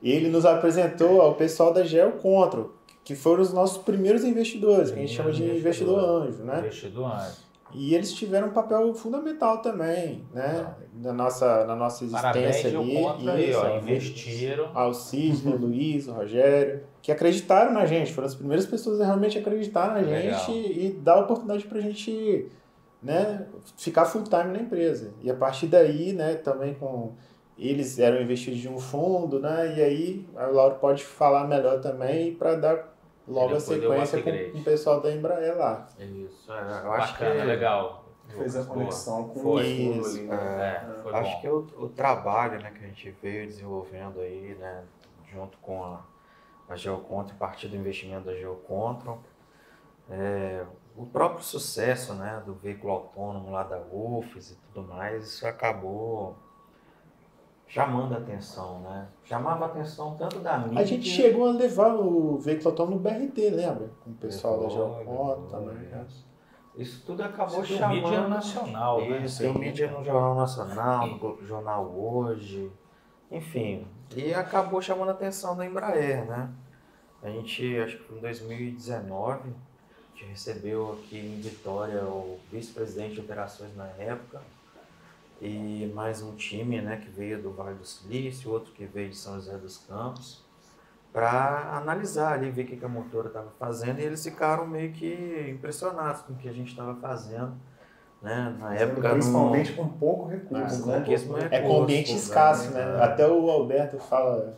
Ele nos apresentou ao pessoal da GeoControl, que foram os nossos primeiros investidores, que a gente chama de investidor anjo, né? Investidor anjo. E eles tiveram um papel fundamental também, né? Na nossa existência ali. Aí, ó, investiram. O Sidney, o Luiz, o Rogério, que acreditaram na gente, foram as primeiras pessoas a realmente acreditar na gente e dar a oportunidade pra gente, né, ficar full time na empresa. E a partir daí, né, também com eles eram investidos de um fundo, né? E aí o Lauro pode falar melhor também para dar logo a sequência com o pessoal da Embraer lá. Isso, eu acho que legal. Fez a conexão com o ali, né? Acho que o trabalho, né, que a gente veio desenvolvendo aí, né, junto com a GeoControl, a partir do investimento da GeoControl, o próprio sucesso, né, do veículo autônomo lá da UFES e tudo mais, isso acabou chamando a atenção, né? Chamava a atenção tanto da mídia... A gente chegou a levar o veículo autônomo no BRT, lembra? Com o pessoal da GeoControl também. Isso tudo acabou chamando... mídia nacional, né? Isso, deu mídia no Jornal Nacional, no Jornal Hoje, enfim. E acabou chamando a atenção da Embraer, né? A gente, acho que foi em 2019, a gente recebeu aqui em Vitória o vice-presidente de operações na época, e mais um time, né, que veio do Vale do Silício, outro que veio de São José dos Campos, para analisar ali, ver o que a Motora estava fazendo, e eles ficaram meio que impressionados com o que a gente estava fazendo, né, na época. Principalmente com pouco recurso, né? Com ambiente escasso, né? Até o Alberto fala,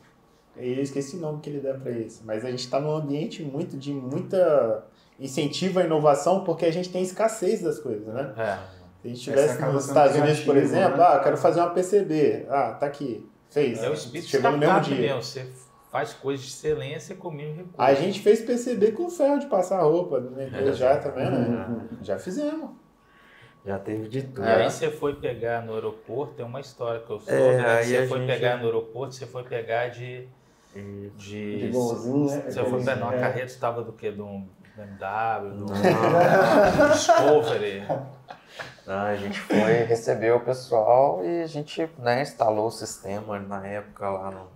eu esqueci o nome que ele dá para isso, mas a gente está num ambiente de muita incentivo à inovação, porque a gente tem escassez das coisas, né? Se a gente estivesse nos Estados Unidos, por exemplo, né? Quero fazer uma PCB. Tá aqui, fez. É o espírito chegou no mesmo dia. Mesmo. Você faz coisas de excelência com o mínimo recurso. A gente fez PCB com ferro de passar roupa, né? Já também, né? Já fizemos. Já teve de tudo. E aí você foi pegar no aeroporto, tem uma história que eu soube, né? Você foi pegar no aeroporto, você foi pegar de golzinho, né? Você foi pegar numa carreta, estava do quê? De um BMW, do Discovery. A gente foi receber o pessoal e a gente, né, instalou o sistema na época lá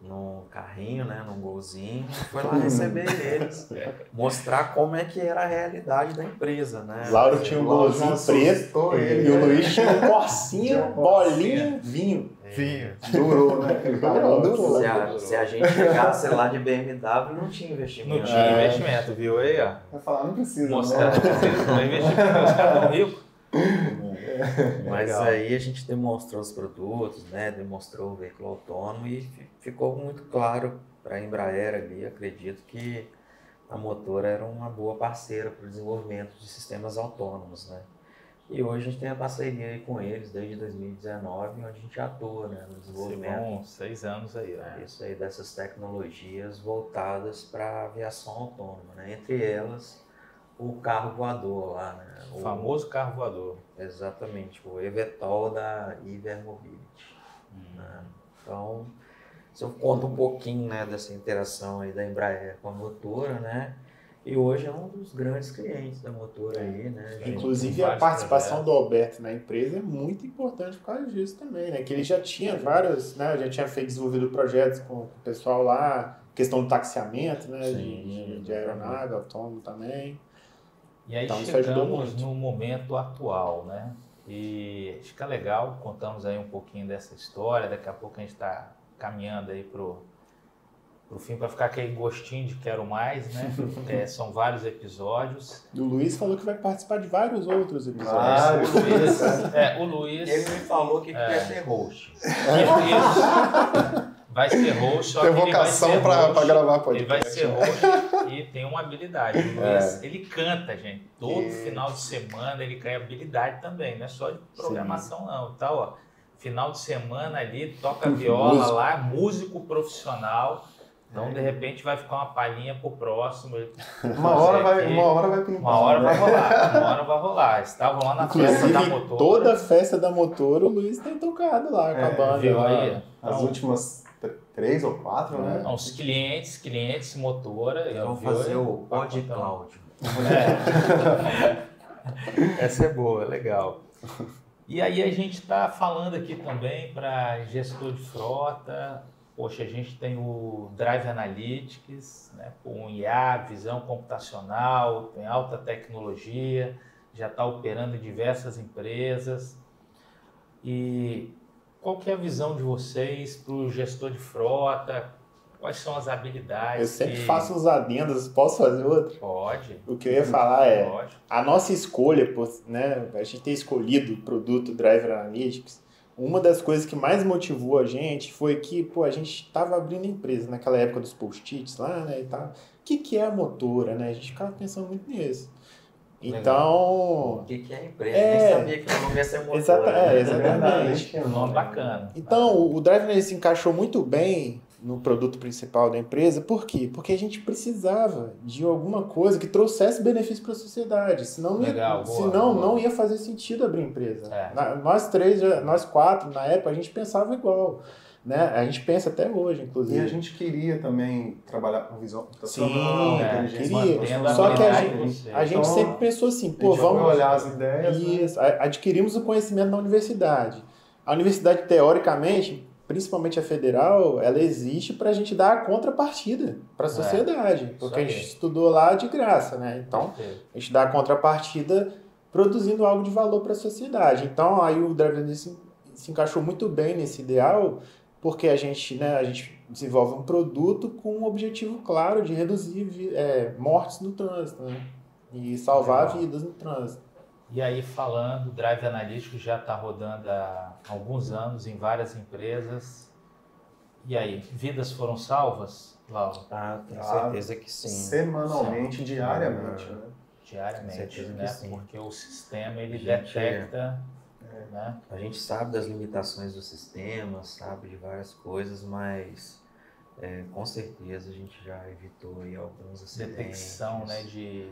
no carrinho, né, no golzinho, foi lá receber eles, mostrar como é que era a realidade da empresa, né. Lauro tinha um golzinho preto e o Luiz tinha um corsinho, bolinha, vinho. Sim, durou, né? Se a gente chegasse lá de BMW, não tinha investimento. Não tinha investimento, viu aí, ó? Vai falar, não precisa, mostrar, não precisa, não investimento, os caras estão ricos. Mas Legal. aí a gente demonstrou os produtos, né? Demonstrou o veículo autônomo e ficou muito claro para a Embraer ali, acredito que a Motora era uma boa parceira para o desenvolvimento de sistemas autônomos, né? E hoje a gente tem a parceria aí com eles desde 2019, onde a gente atua, né, no desenvolvimento. 6 anos aí, né? Isso aí, dessas tecnologias voltadas para a aviação autônoma, né? Entre elas, o carro voador lá, né? O famoso carro voador. Exatamente, o eVTOL da Iver Mobility. Né? Então, se eu conto um pouquinho, né, dessa interação aí da Embraer com a Motora, né? E hoje é um dos grandes clientes da Motora aí, né? Inclusive a participação do Alberto na empresa é muito importante por causa disso também, né? Que ele já tinha vários, né? Já tinha desenvolvido projetos com o pessoal lá, questão do taxiamento, né? De aeronave, autônomo também. E aí então, chegamos no momento atual, né? E fica legal, contamos aí um pouquinho dessa história, daqui a pouco a gente está caminhando aí pro fim, para ficar aquele gostinho de quero mais, né? São vários episódios. O Luiz falou que vai participar de vários outros episódios. O Luiz... Ele me falou que quer ser host. Vai ser host, só tem que vocação para gravar podcast. Ele vai ser host e tem uma habilidade. O Luiz, ele canta, gente. Todo final de semana ele ganha habilidade também, não é só de programação não. Então, ó, final de semana ali, toca viola lá, músico profissional. Então, de repente, vai ficar uma palhinha pro próximo. Uma hora vai pintar. Uma hora vai rolar. Estavam lá na festa da Motora. Toda festa da Motora, o Luiz tem tocado lá com a banda. Viu aí? As últimas 3 ou 4, né? Os clientes Motora. Vamos fazer o PodCloud. Essa é boa, legal. E aí a gente está falando aqui também para gestor de frota. Poxa, a gente tem o Drive Analytics, né, com IA, visão computacional, tem alta tecnologia, já está operando em diversas empresas. E qual que é a visão de vocês para o gestor de frota? Quais são as habilidades? Eu sempre faço uns adendos, posso fazer outro? Pode. O que eu ia falar a nossa escolha, né, a gente ter escolhido o produto Drive Analytics, uma das coisas que mais motivou a gente foi que, a gente estava abrindo empresa naquela época dos post-its lá, né, e tal. O que é a Motora, né? A gente ficava pensando muito nisso. Então... O que é a empresa? Nem sabia que o nome ia ser Motora. Exatamente. Um nome bacana. Então, o Drive Analytics encaixou muito bem no produto principal da empresa. Por quê? Porque a gente precisava de alguma coisa que trouxesse benefício para a sociedade. Senão, não ia fazer sentido abrir empresa. Nós 4, na época, a gente pensava igual. Né? A gente pensa até hoje, inclusive. E a gente queria também trabalhar com visão computacional, queria. Só que a gente sempre pensou assim, vamos olhar as ideias. Isso, adquirimos o conhecimento na universidade. A universidade, teoricamente, principalmente a federal, ela existe para a gente dar a contrapartida para a sociedade. Porque a gente estudou lá de graça, né? Então, a gente dá a contrapartida produzindo algo de valor para a sociedade. Então, aí o Drive se encaixou muito bem nesse ideal, porque a gente desenvolve um produto com um objetivo claro de reduzir mortes no trânsito, né? E salvar vidas no trânsito. E aí, falando, o Drive Analytics já está rodando há alguns anos em várias empresas. E aí, vidas foram salvas, Lauro? Tenho certeza que sim. Semanalmente, diariamente, né? Diariamente, né? Porque o sistema, ele detecta... Né? A gente sabe das limitações do sistema, sabe de várias coisas, mas com certeza a gente já evitou aí alguns acidentes. Detecção, né, de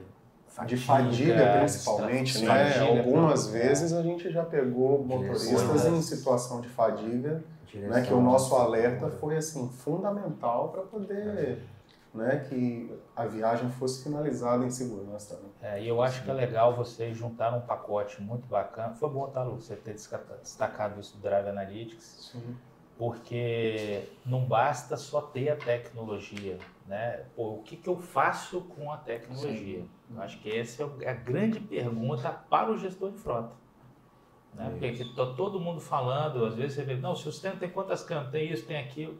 fadiga principalmente, né? Algumas vezes a gente já pegou motoristas em situação de fadiga, né? Que o nosso alerta foi assim fundamental para poder, né, que a viagem fosse finalizada em segurança. Né? E eu acho que é legal vocês juntaram um pacote muito bacana. Foi bom, tá, Lu, você ter destacado isso do Drive Analytics. Sim. Porque não basta só ter a tecnologia, né? O que eu faço com a tecnologia? Eu acho que essa é a grande pergunta para o gestor de frota. Né? Porque está todo mundo falando, às vezes você vê, não, o seu sistema tem quantas câmeras, tem isso, tem aquilo.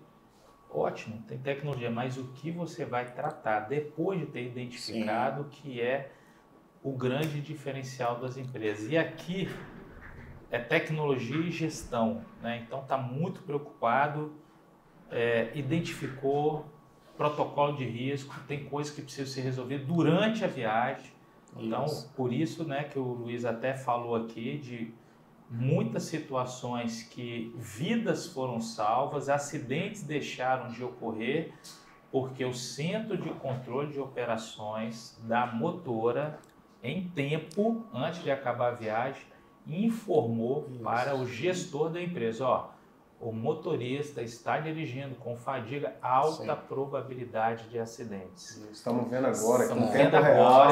Ótimo, tem tecnologia, mas o que você vai tratar depois de ter identificado que é o grande diferencial das empresas. E aqui é tecnologia e gestão, né? Então está muito preocupado, identificou protocolo de risco, tem coisas que precisam ser resolvidas durante a viagem. Então, por isso, né, que o Luiz até falou aqui de muitas situações que vidas foram salvas, acidentes deixaram de ocorrer, porque o Centro de Controle de Operações da Motora, em tempo, antes de acabar a viagem, informou para o gestor da empresa, ó, o motorista está dirigindo com fadiga, alta probabilidade de acidentes. Estamos vendo agora, estamos vendo agora,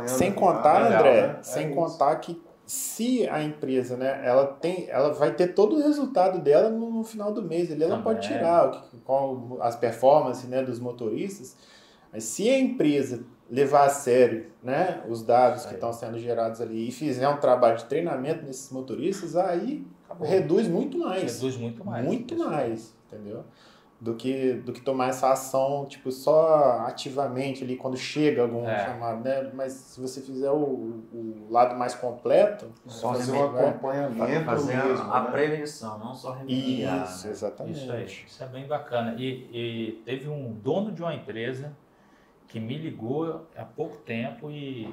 sem contar, André, né? Sem contar que se a empresa, né, ela vai ter todo o resultado dela no final do mês, ela pode tirar com as performances, né, dos motoristas, mas se a empresa levar a sério, né, os dados que estão sendo gerados ali e fizer um trabalho de treinamento nesses motoristas, aí reduz muito mais. Reduz muito mais. Muito mais, entendeu? Do que tomar essa ação, tipo, só ativamente ali quando chega algum chamado, né? Mas se você fizer o lado mais completo... Só fazer um acompanhamento fazer mesmo, a prevenção, não só remediar. Isso, exatamente. Isso aí, isso é bem bacana. E teve um dono de uma empresa que me ligou há pouco tempo e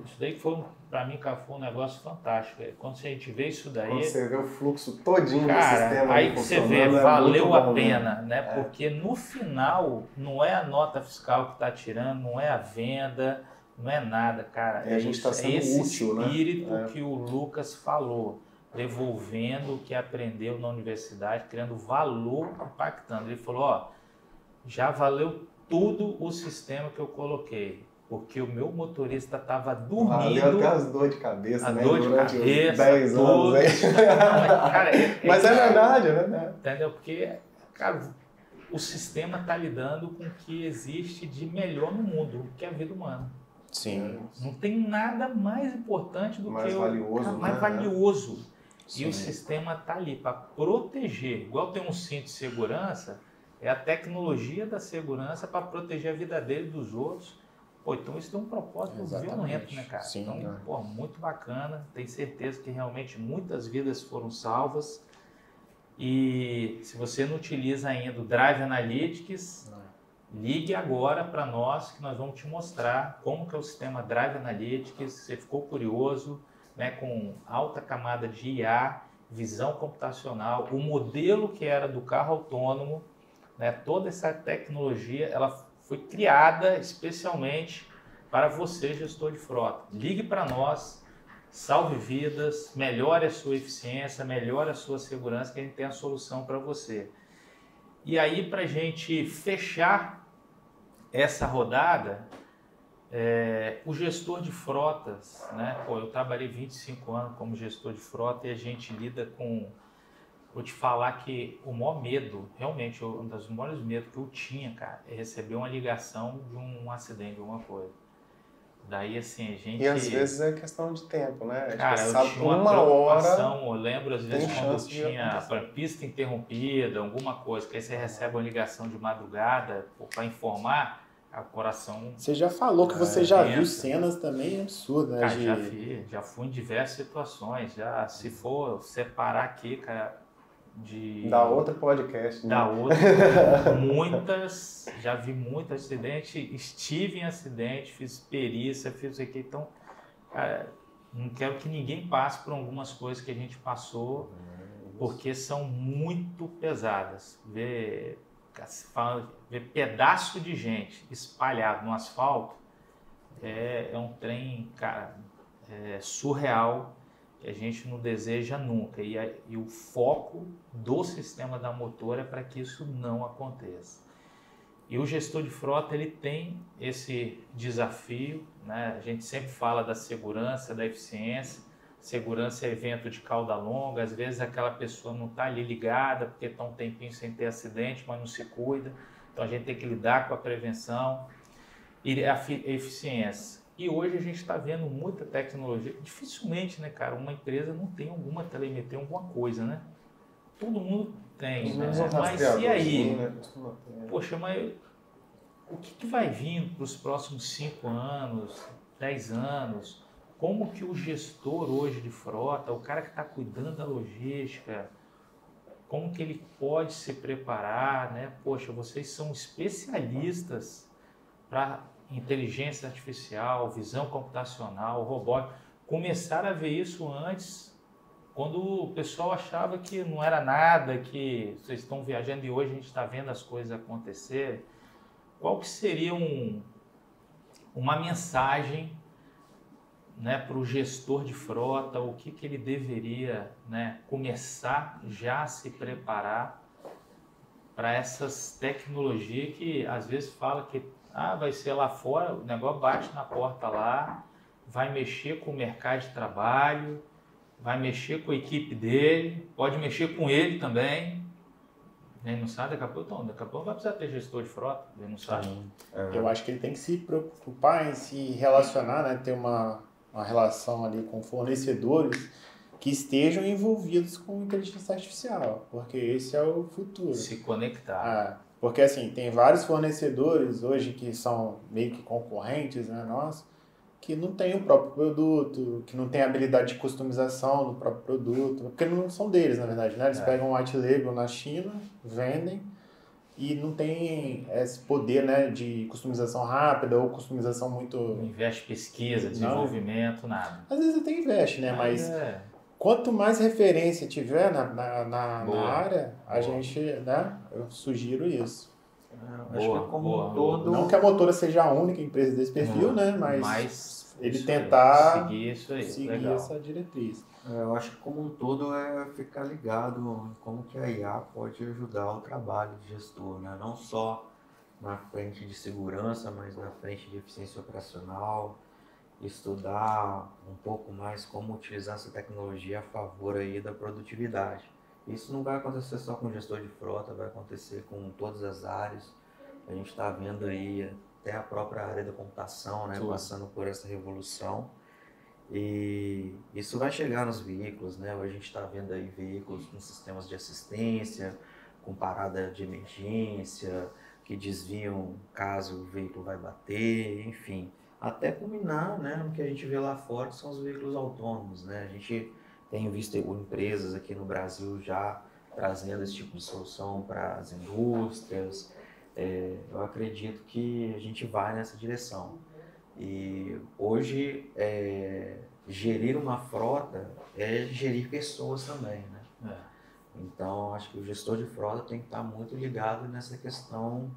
isso daí foi, para mim, foi um negócio fantástico. Quando a gente vê isso daí... Quando você vê o fluxo todinho do cara, sistema aí você vê, valeu a pena, né? É. Porque no final, não é a nota fiscal que está tirando, não é a venda, não é nada, cara. E a gente está sendo esse útil, espírito né? que o Lucas falou, devolvendo o que aprendeu na universidade, criando valor, impactando. Ele falou, ó, já valeu tudo o sistema que eu coloquei, porque o meu motorista estava dormindo. Deu até as dores de cabeça, né? Dor de durante cabeça, 10 anos. Mas é verdade, é verdade. Entendeu? Porque, cara, o sistema está lidando com o que existe de melhor no mundo, que é a vida humana. Sim. Não tem nada mais importante do mais que valioso, mais valioso. Sim. E o sistema está ali para proteger. Igual tem um cinto de segurança, é a tecnologia da segurança para proteger a vida dele e dos outros. Pô, então isso tem um propósito violento, né, cara? Sim, então, pô, muito bacana. Tenho certeza que realmente muitas vidas foram salvas. E se você não utiliza ainda o Drive Analytics, ligue agora para nós que nós vamos te mostrar como que é o sistema Drive Analytics. Você ficou curioso, né, com alta camada de IA, visão computacional, o modelo que era do carro autônomo, né, toda essa tecnologia, ela foi criada especialmente para você, gestor de frota. Ligue para nós, salve vidas, melhore a sua eficiência, melhore a sua segurança, que a gente tem a solução para você. E aí, para a gente fechar essa rodada, o gestor de frotas, né? Pô, eu trabalhei 25 anos como gestor de frota e a gente lida com... Vou te falar que o maior medo, realmente, um dos maiores medos que eu tinha, cara, é receber uma ligação de um acidente, de alguma coisa. Daí, assim, a gente... E às vezes é questão de tempo, né? Cara, eu tinha uma preocupação, eu lembro, às vezes, quando eu tinha pista interrompida, alguma coisa, que aí você recebe uma ligação de madrugada para informar, o coração... Você já falou que você já viu cenas também absurdas, né? Cara, já fui em diversas situações, se for separar aqui, cara... Da outra podcast, né? Da outra, já vi muitos acidentes, estive em acidente, fiz perícia, fiz isso aqui, então, cara, não quero que ninguém passe por algumas coisas que a gente passou, porque são muito pesadas. Ver pedaço de gente espalhado no asfalto é um trem, cara, surreal, que a gente não deseja nunca. E o foco do sistema da Motora é para que isso não aconteça. E o gestor de frota, ele tem esse desafio, né? A gente sempre fala da segurança, da eficiência. Segurança é evento de cauda longa, às vezes aquela pessoa não está ali ligada porque está um tempinho sem ter acidente, mas não se cuida. Então a gente tem que lidar com a prevenção e a eficiência. E hoje a gente está vendo muita tecnologia. Dificilmente, né, cara, uma empresa não tem alguma telemetria, alguma coisa, né? Todo mundo tem, né? Mas e aí? Né? Poxa, mas o que vai vir para os próximos 5 anos, 10 anos? Como que o gestor hoje de frota, o cara que está cuidando da logística, como que ele pode se preparar, né? Poxa, vocês são especialistas para inteligência artificial, visão computacional, robótica. Começaram a ver isso antes, quando o pessoal achava que não era nada, que vocês estão viajando e hoje a gente está vendo as coisas acontecerem. Qual que seria uma mensagem, né, para o gestor de frota, o que ele deveria, né, começar já a se preparar para essas tecnologias que às vezes fala que vai ser lá fora, o negócio bate na porta lá, vai mexer com o mercado de trabalho, vai mexer com a equipe dele, pode mexer com ele também. Ele não sabe, daqui a pouco vai precisar ter gestor de frota, ele não sabe. Eu acho que ele tem que se preocupar em se relacionar, né, ter uma relação ali com fornecedores que estejam envolvidos com inteligência artificial, porque esse é o futuro. Se conectar. Porque assim, tem vários fornecedores hoje que são meio que concorrentes, né, nossos, que não tem o próprio produto, que não tem habilidade de customização do próprio produto, porque não são deles, na verdade, né? Eles pegam um white label na China, vendem, e não tem esse poder, né, de customização rápida ou customização muito... Não investe pesquisa, desenvolvimento, nada. Às vezes até investe, né? Mas quanto mais referência tiver na área, a gente, né? Eu sugiro isso. Acho que como todo... Não que a Motora seja a única empresa desse perfil, né? Mas ele tentar seguir essa diretriz. Eu acho que como um todo é ficar ligado em como que a IA pode ajudar o trabalho de gestor, né? Não só na frente de segurança, mas na frente de eficiência operacional, estudar um pouco mais como utilizar essa tecnologia a favor aí da produtividade. Isso não vai acontecer só com o gestor de frota, vai acontecer com todas as áreas. A gente está vendo aí até a própria área da computação, né, passando por essa revolução. E isso vai chegar nos veículos, né? A gente está vendo aí veículos com sistemas de assistência, com parada de emergência, que desviam caso o veículo vai bater, enfim. Até culminar, né, no que a gente vê lá fora, que são os veículos autônomos, né? A gente tem visto empresas aqui no Brasil já trazendo esse tipo de solução para as indústrias. Eu acredito que a gente vai nessa direção. E hoje, gerir uma frota é gerir pessoas também, né? Então, acho que o gestor de frota tem que estar muito ligado nessa questão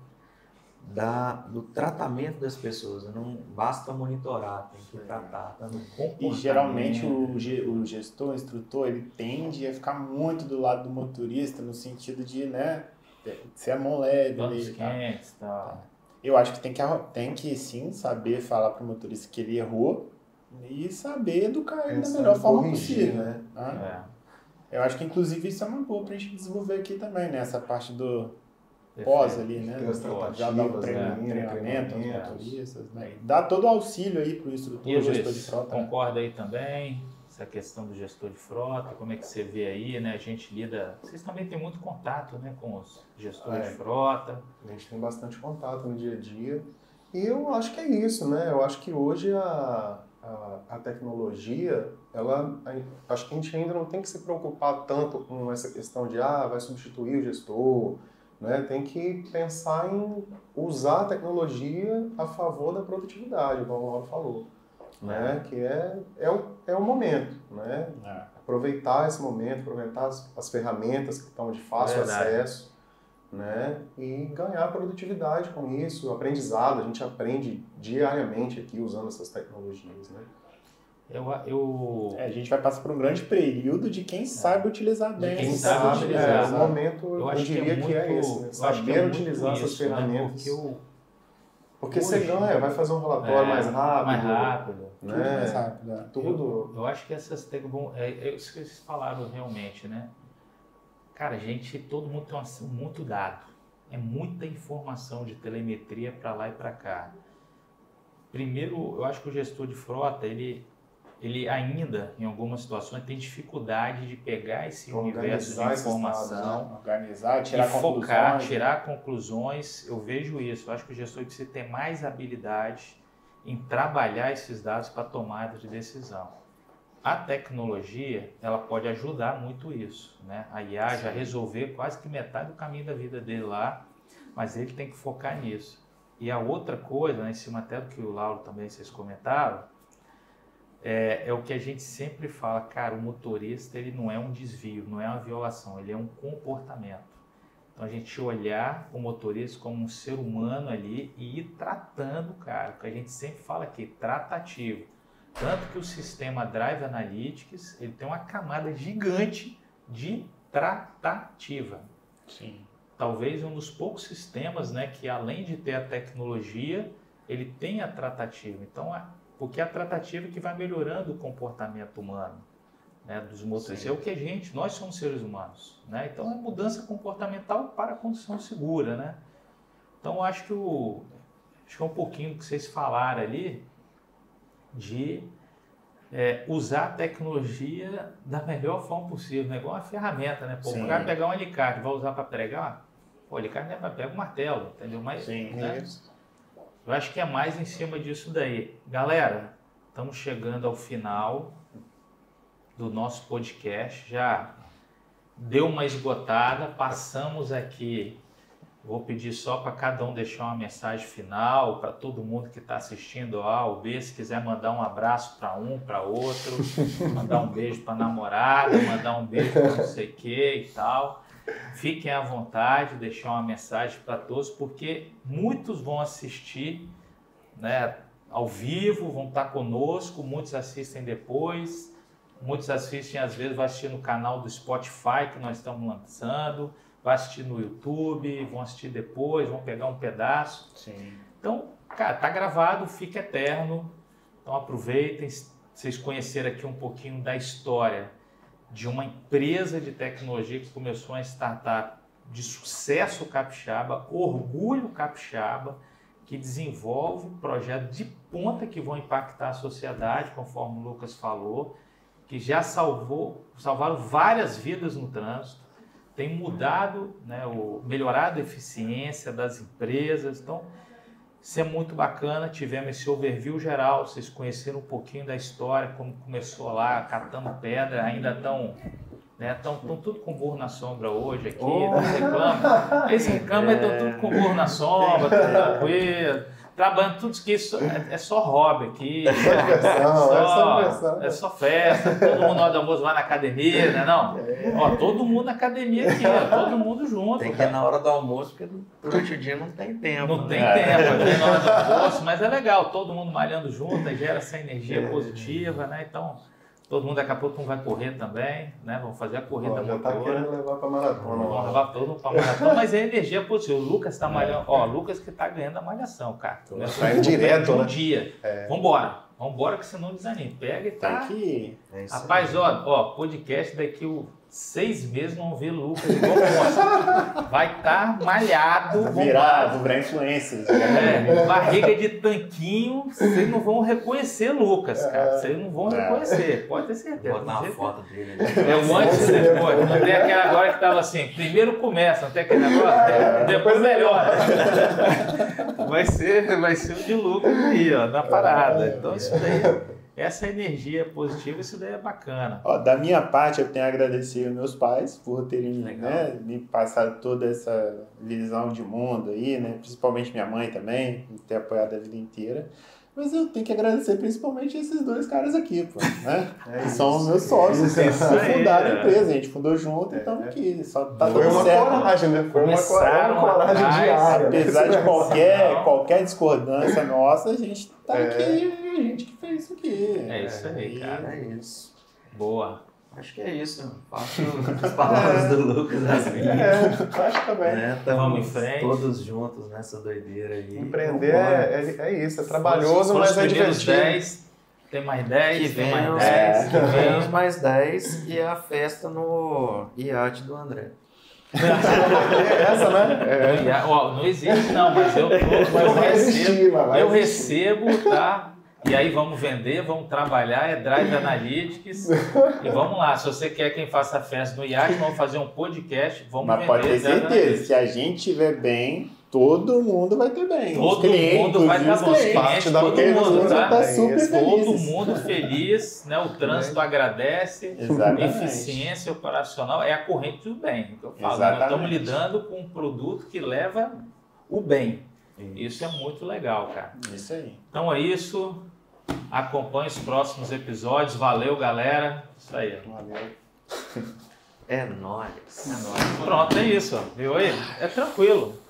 do tratamento das pessoas. Não basta monitorar, tem que tratar também. E geralmente o gestor, o instrutor, ele tende a ficar muito do lado do motorista, no sentido de, né, ser a mão leve. Eu acho que tem que sim saber falar para o motorista que ele errou e saber educar ele da melhor forma possível. Né? Eu acho que inclusive isso é uma boa para a gente desenvolver aqui também, né? Essa parte do pós ali, né? Já dá o treinamento aos motoristas, né? Dá todo o auxílio aí para o instrutor, e gestor de frota. Concorda aí também? Essa questão do gestor de frota, como é que você vê aí, né? A gente lida... Vocês também têm muito contato, né, com os gestores de frota. A gente tem bastante contato no dia a dia. E eu acho que é isso, né? Eu acho que hoje a tecnologia, acho que a gente ainda não tem que se preocupar tanto com essa questão de vai substituir o gestor, né? Tem que pensar em usar a tecnologia a favor da produtividade, como o Lauro falou. Né? Que é o momento, né? Aproveitar esse momento, aproveitar as ferramentas que estão de fácil acesso, né? E ganhar produtividade com isso, aprendizado. A gente aprende diariamente aqui usando essas tecnologias, né? A gente vai passar por um grande período de quem sabe utilizar bem. Quem sabe utilizar. O momento, eu diria que é esse, né? Saber utilizar essas ferramentas. Né? Porque você ganha, vai fazer um relatório mais rápido. Mais rápido. Né? Tudo mais rápido. Tudo. Eu acho que essas isso que vocês falaram realmente, né? Cara, todo mundo tem muito dado. É muita informação de telemetria para lá e para cá. primeiro, eu acho que o gestor de frota, ele ainda, em algumas situações, tem dificuldade de pegar esse universo de informação, organizar, tirar focar, tirar conclusões. Eu vejo isso. Eu acho que o gestor precisa ter mais habilidade em trabalhar esses dados para tomada de decisão. A tecnologia, ela pode ajudar muito isso, né? A IA já resolver quase que metade do caminho da vida dele lá, mas ele tem que focar nisso. E a outra coisa, né, em cima até do que o Lauro também vocês comentaram, é o que a gente sempre fala, cara, o motorista ele não é um desvio, não é uma violação, ele é um comportamento. Então a gente olhar o motorista como um ser humano ali e ir tratando, cara, o que a gente sempre fala aqui, tratativo. Tanto que o sistema Drive Analytics, ele tem uma camada gigante de tratativa. Sim. Talvez um dos poucos sistemas, né, que além de ter a tecnologia, ele tem a tratativa. Então, porque a tratativa é que vai melhorando o comportamento humano, né, dos motoristas. Sim. É o que nós somos seres humanos, né? Então é mudança comportamental para a condução segura, né? Então acho que é um pouquinho do que vocês falaram ali de usar a tecnologia da melhor forma possível, né? Igual uma ferramenta, né? Pô, o cara pegar um alicate, vai usar para pregar, o alicate não é para pegar um martelo, entendeu? Mas, né? Eu acho que é mais em cima disso daí. Galera, estamos chegando ao final do nosso podcast. Já deu uma esgotada, passamos aqui. Vou pedir só para cada um deixar uma mensagem final, para todo mundo que está assistindo A ao B, se quiser mandar um abraço para um, para outro, mandar um beijo para a namorada, mandar um beijo para não sei o que e tal. Fiquem à vontade, deixar uma mensagem para todos, porque muitos vão assistir, né, ao vivo, vão estar conosco, muitos assistem depois, muitos assistem, às vezes, vai assistir no canal do Spotify que nós estamos lançando, vai assistir no YouTube, vão assistir depois, vão pegar um pedaço. Sim. Então, cara, tá gravado, fica eterno, então aproveitem, vocês conheceram aqui um pouquinho da história de uma empresa de tecnologia que começou uma startup de sucesso capixaba, orgulho capixaba, que desenvolve projetos de ponta que vão impactar a sociedade, conforme o Lucas falou, que já salvaram várias vidas no trânsito, tem mudado, né, melhorado a eficiência das empresas. Então, isso é muito bacana. Tivemos esse overview geral, vocês conheceram um pouquinho da história, como começou lá, catando pedra, ainda estão, né, tudo com burro na sombra hoje aqui, não reclamam. Eles reclamam, mas estão tudo com burro na sombra, tudo tranquilo, trabalhando tudo que isso é só hobby aqui, é só festa, todo mundo na hora do almoço vai na academia, né, não? Ó, todo mundo na academia aqui, ó, todo mundo junto. Tem que ir na hora do almoço, porque durante o dia não tem tempo. Não tem tempo aqui na hora do almoço, mas é legal, todo mundo malhando junto, aí gera essa energia positiva, né? Então, todo mundo daqui a pouco vai correr também, né? Vamos fazer a corrida motora. Já tá querendo levar pra maratona. Vamos levar todo mundo pra maratona, mas é energia positiva. O Lucas tá malhando, ó, o Lucas que tá ganhando a malhação, cara. Tá indo direto, né? Dia. Vambora, que senão desanima. Pega e tá. Aqui. Rapaz, ó, podcast daqui 6 meses não ver Lucas igual mostra. Vai estar malhado. Vou virar influencer. Barriga de tanquinho, vocês não vão reconhecer Lucas, cara. Vocês não vão reconhecer, pode ter certeza. Vou botar uma foto dele. Antes e depois. Não tem aquela agora que tava assim, primeiro começa, não tem aquele negócio? Depois melhora. Vai ser o de Lucas aí, ó, na parada. Então isso daí... Essa energia positiva, isso daí é bacana. Ó, da minha parte, eu tenho a agradecer aos meus pais por terem, né, me passado toda essa visão de mundo aí, né? Principalmente minha mãe também, me ter apoiado a vida inteira. Mas eu tenho que agradecer principalmente esses dois caras aqui, pô, né? Que são os meus sócios, que fundaram a empresa, a gente fundou junto e estamos aqui. Só tá foi tudo uma certo. Coragem, né? Foi uma coragem diária. Apesar de qualquer discordância nossa, a gente tá aqui, a gente que fez isso aqui. É isso aí, cara. É isso. Boa. Acho que é isso. Faço as palavras do Lucas, as minhas. Acho também. Né? Vamos em frente. Todos juntos nessa doideira aí. Empreender é isso, é trabalhoso, mas é divertido. 10, tem mais 10, tem mais 10. Tivemos mais 10 e a festa no iate do André. Essa, né? Não existe não, mas eu recebo, tá? E aí vamos vender, vamos trabalhar, é Drive Analytics e vamos lá. Se você quer quem faça festa no iate, vamos fazer um podcast, vamos vender. Mas pode ter certeza, se a gente estiver bem, todo mundo vai ter bem. Todo mundo vai estar bom. Todo mundo tá super feliz. Todo mundo feliz, né? O trânsito agradece. Exatamente. Eficiência operacional é a corrente do bem. Que eu falo, nós estamos lidando com um produto que leva o bem. Isso é muito legal, cara. Isso aí. Então é isso. Acompanhe os próximos episódios. Valeu, galera. Isso aí. Valeu. É nóis. Pronto, é isso. Viu aí? É tranquilo.